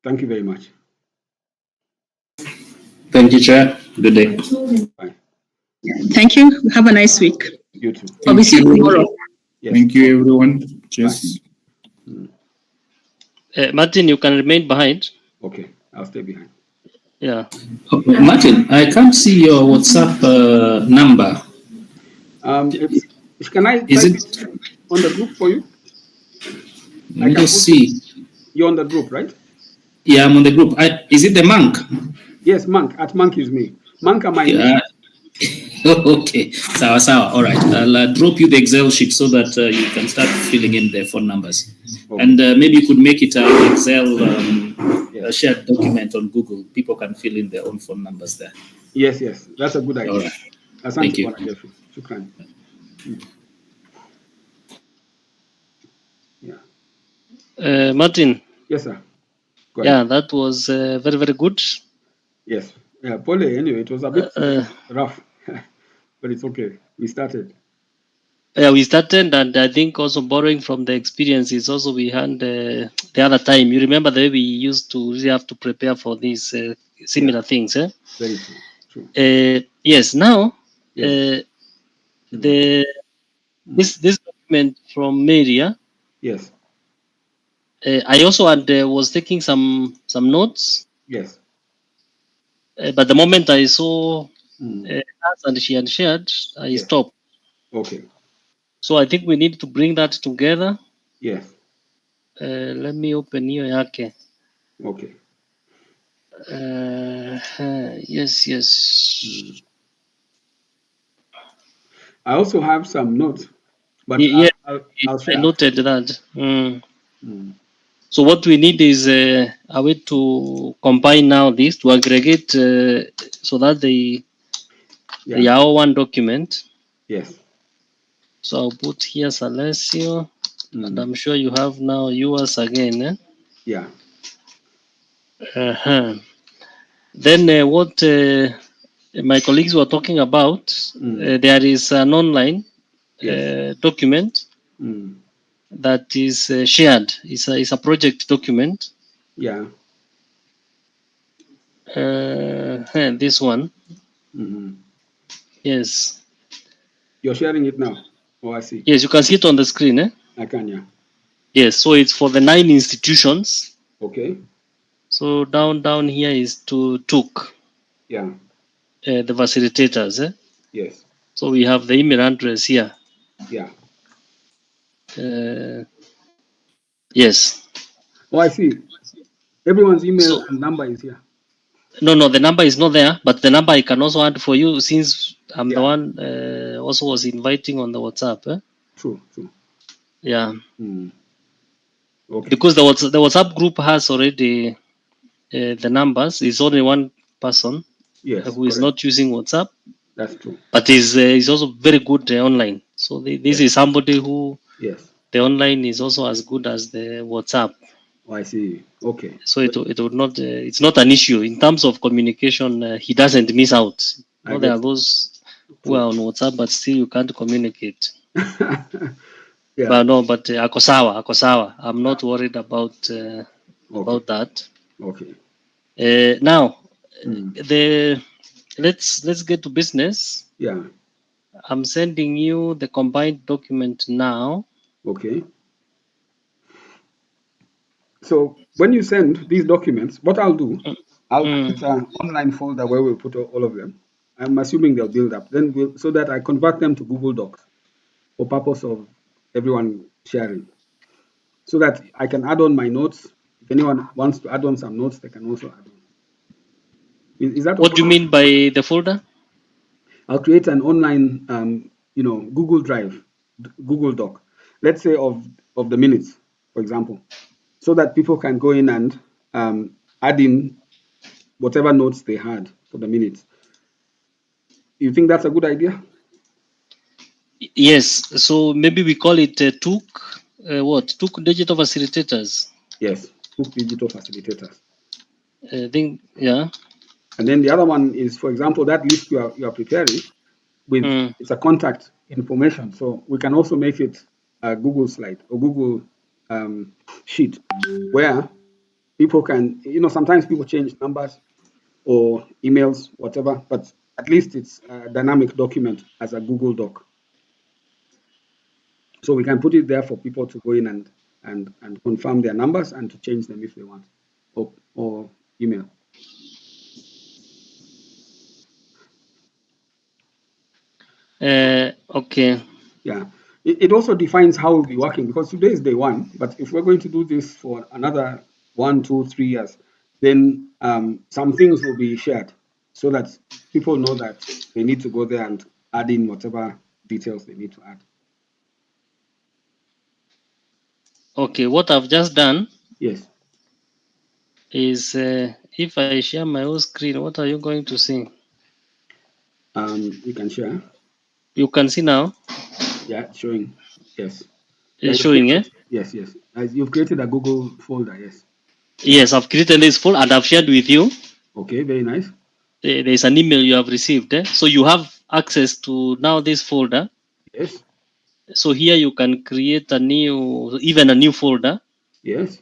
Thank you very much. Thank you, Chair. Good day. Bye. Thank you. Have a nice week. You too. I'll be seeing you tomorrow. Yes. Thank you, everyone. Cheers. Martin, you can remain behind. Okay, I'll stay behind. Yeah. Martin, I can't see your WhatsApp number. Can I type it on the group for you? Let me just see. You're on the group, right? Yeah, I'm on the group. Is it the monk? Yes, monk. At monk is me. Monk am I? Okay. Sawa. All right. I'll drop you the Excel sheet so that you can start filling in the phone numbers. Okay. And maybe you could make it an Excel shared document on Google. People can fill in their own phone numbers there. Yes. That's a good idea. All right. Thank you. Yeah. Martin. Yes, sir. Yeah, that was very, very good. Yes. Yeah, Pole, anyway, it was a bit rough, but it's okay. We started. Yeah, we started, and I think also borrowing from the experiences, also we had the other time. You remember the way we used to really have to prepare for these similar things, eh? Very true. Yes. Now, this document from Maria. Yes. I also was taking some notes. Yes. But the moment I saw us and she had shared, I stopped. Okay. So I think we need to bring that together. Yes. Let me open here. Okay. Okay. Yes. I also have some notes, but I'll share. I noted that. So what we need is a way to combine now this to aggregate so that Yeah. the Yao one document. Yes. So I'll put here Salesio, and Mm. I'm sure you have now yours again. Eh? Yeah. Uh-huh. Then what my colleagues were talking about, there is an online Yes. document Mm. that is shared. It's a project document. Yeah. This one. Mm-hmm. Yes. You're sharing it now. Oh, I see. Yes, you can see it on the screen. Eh? I can, yeah. Yes, so it's for the 9 institutions. Okay. So down here is to TOOK, Yeah. the facilitators. Eh? Yes. So we have the email address here. Yeah. Yes. Oh, I see. Everyone's email So and number is here. no, the number is not there, but the number I can also add for you since I'm the Yeah. one also was inviting on the WhatsApp. Eh? True. True. Yeah. Mm. Okay. Because the WhatsApp group has already the numbers. It's only one person Yes. who is Correct. not using WhatsApp, That's true. but is also very good online. So this Yes. is somebody who Yes. the online is also as good as the WhatsApp. Oh, I see. Okay. So it would not it's not an issue in terms of communication. He doesn't miss out. I There are get those who true. are on WhatsApp, but still you can't communicate. Yeah. But no, but ako sawa. I'm not worried about Okay. that. Okay. Now, Mm. let's get to business. Yeah. I'm sending you the combined document now. Okay. So when you send these documents, what I'll do, I'll create an online folder where we'll put all of them. I'm assuming they'll build up. Then so that I convert them to Google Docs for purpose of everyone sharing. So that I can add on my notes. If anyone wants to add on some notes, they can also add on. Is that What do you okay? mean by the folder? I'll create an online, Google Drive, Google Doc, let's say of the minutes, for example, so that people can go in and add in whatever notes they had for the minutes. You think that's a good idea? Yes. So maybe we call it TOOK. TOOK digital facilitators. Yes, book digital facilitators. I think yeah. And then the other one is, for example, that list you are preparing with it's a contact information. So we can also make it a Google slide or Google sheet where people can, sometimes people change numbers or emails, whatever, but at least it's a dynamic document as a Google Doc. So we can put it there for people to go in and confirm their numbers and to change them if they want, or email. Okay. Yeah. It also defines how we'll be working because today is day one, but if we're going to do this for another 1, 2, 3 years, then some things will be shared so that people know that they need to go there and add in whatever details they need to add. Okay. What I've just done Yes. is if I share my own screen, what are you going to see? You can share. You can see now. Yeah, it's showing. Yes. Yeah, It's showing, eh? yes, yes. You've created a Google folder. Yes. Yes, I've created this folder and I've shared with you. Okay, very nice. There's an email you have received, eh? So you have access to now this folder. Yes. So here you can create a new folder. Yes.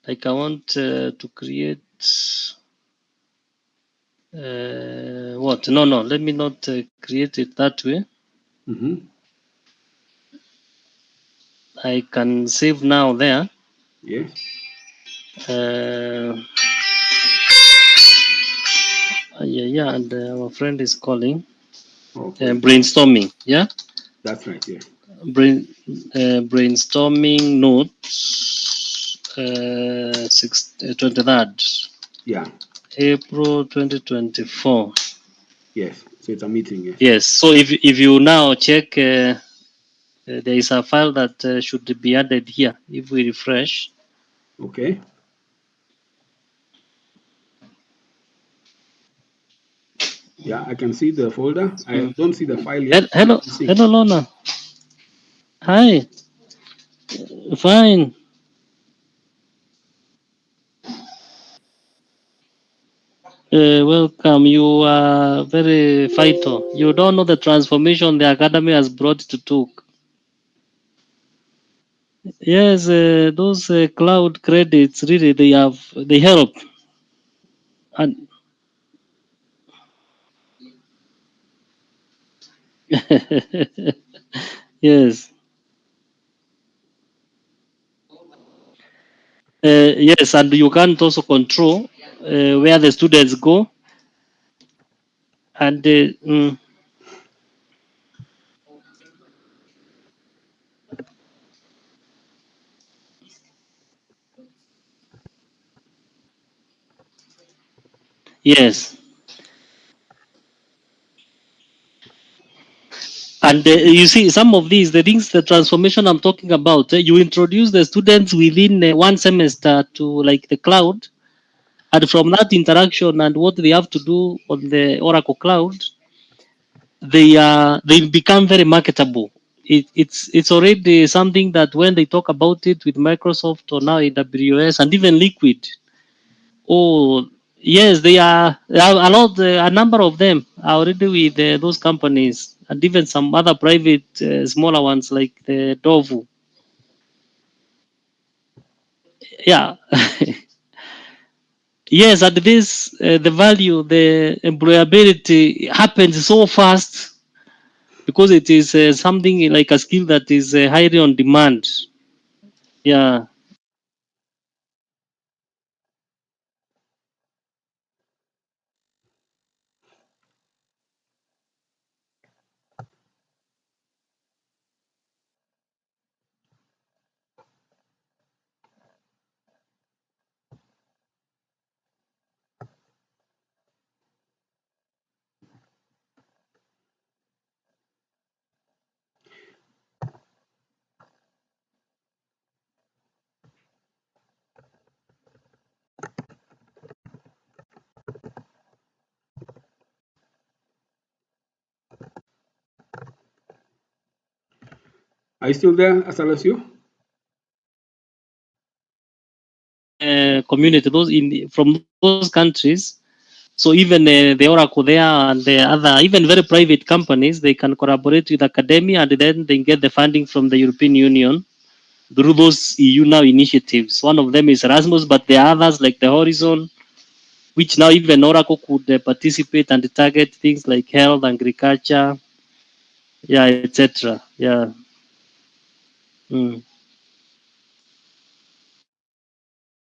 Like I want to create what? No, let me not create it that way. Mm-hmm. I can save now there. Yes. Yeah, and our friend is calling. Okay. Brainstorming, yeah? That's right. Yes. Brainstorming notes 23rd Yeah. April 2024. Yes. So it's a meeting. Yes. Yes, so if you now check, there is a file that should be added here. If we refresh, Okay. Yeah, I can see the folder. I don't see the file yet. Hello, Let's see. hello, Lona. Hi. Fine. Welcome. You are very vital. You don't know the transformation the academy has brought to Took. Yes, those cloud credits really they help. And yes, yes, and you can't also control where the students go. And yes, and you see some of these the things the transformation I'm talking about. You introduce the students within one semester to like the cloud, and from that interaction and what they have to do on the Oracle cloud, they become very marketable. It's already something that when they talk about it with Microsoft or now AWS and even Liquid, oh yes, they are a lot. A number of them are already with those companies and even some other private smaller ones like the Dovu. Yeah, yes, and this the value, the employability happens so fast because it is something like a skill that is highly on demand. Yeah. Are you still there, Asalasio? Community those in from those countries, so even the Oracle there and the other even very private companies, they can collaborate with academia and then they get the funding from the European Union through those EU now initiatives. One of them is Erasmus, but there are others like the Horizon, which now even Oracle could participate and target things like health, agriculture, yeah, etc. Yeah. Mm.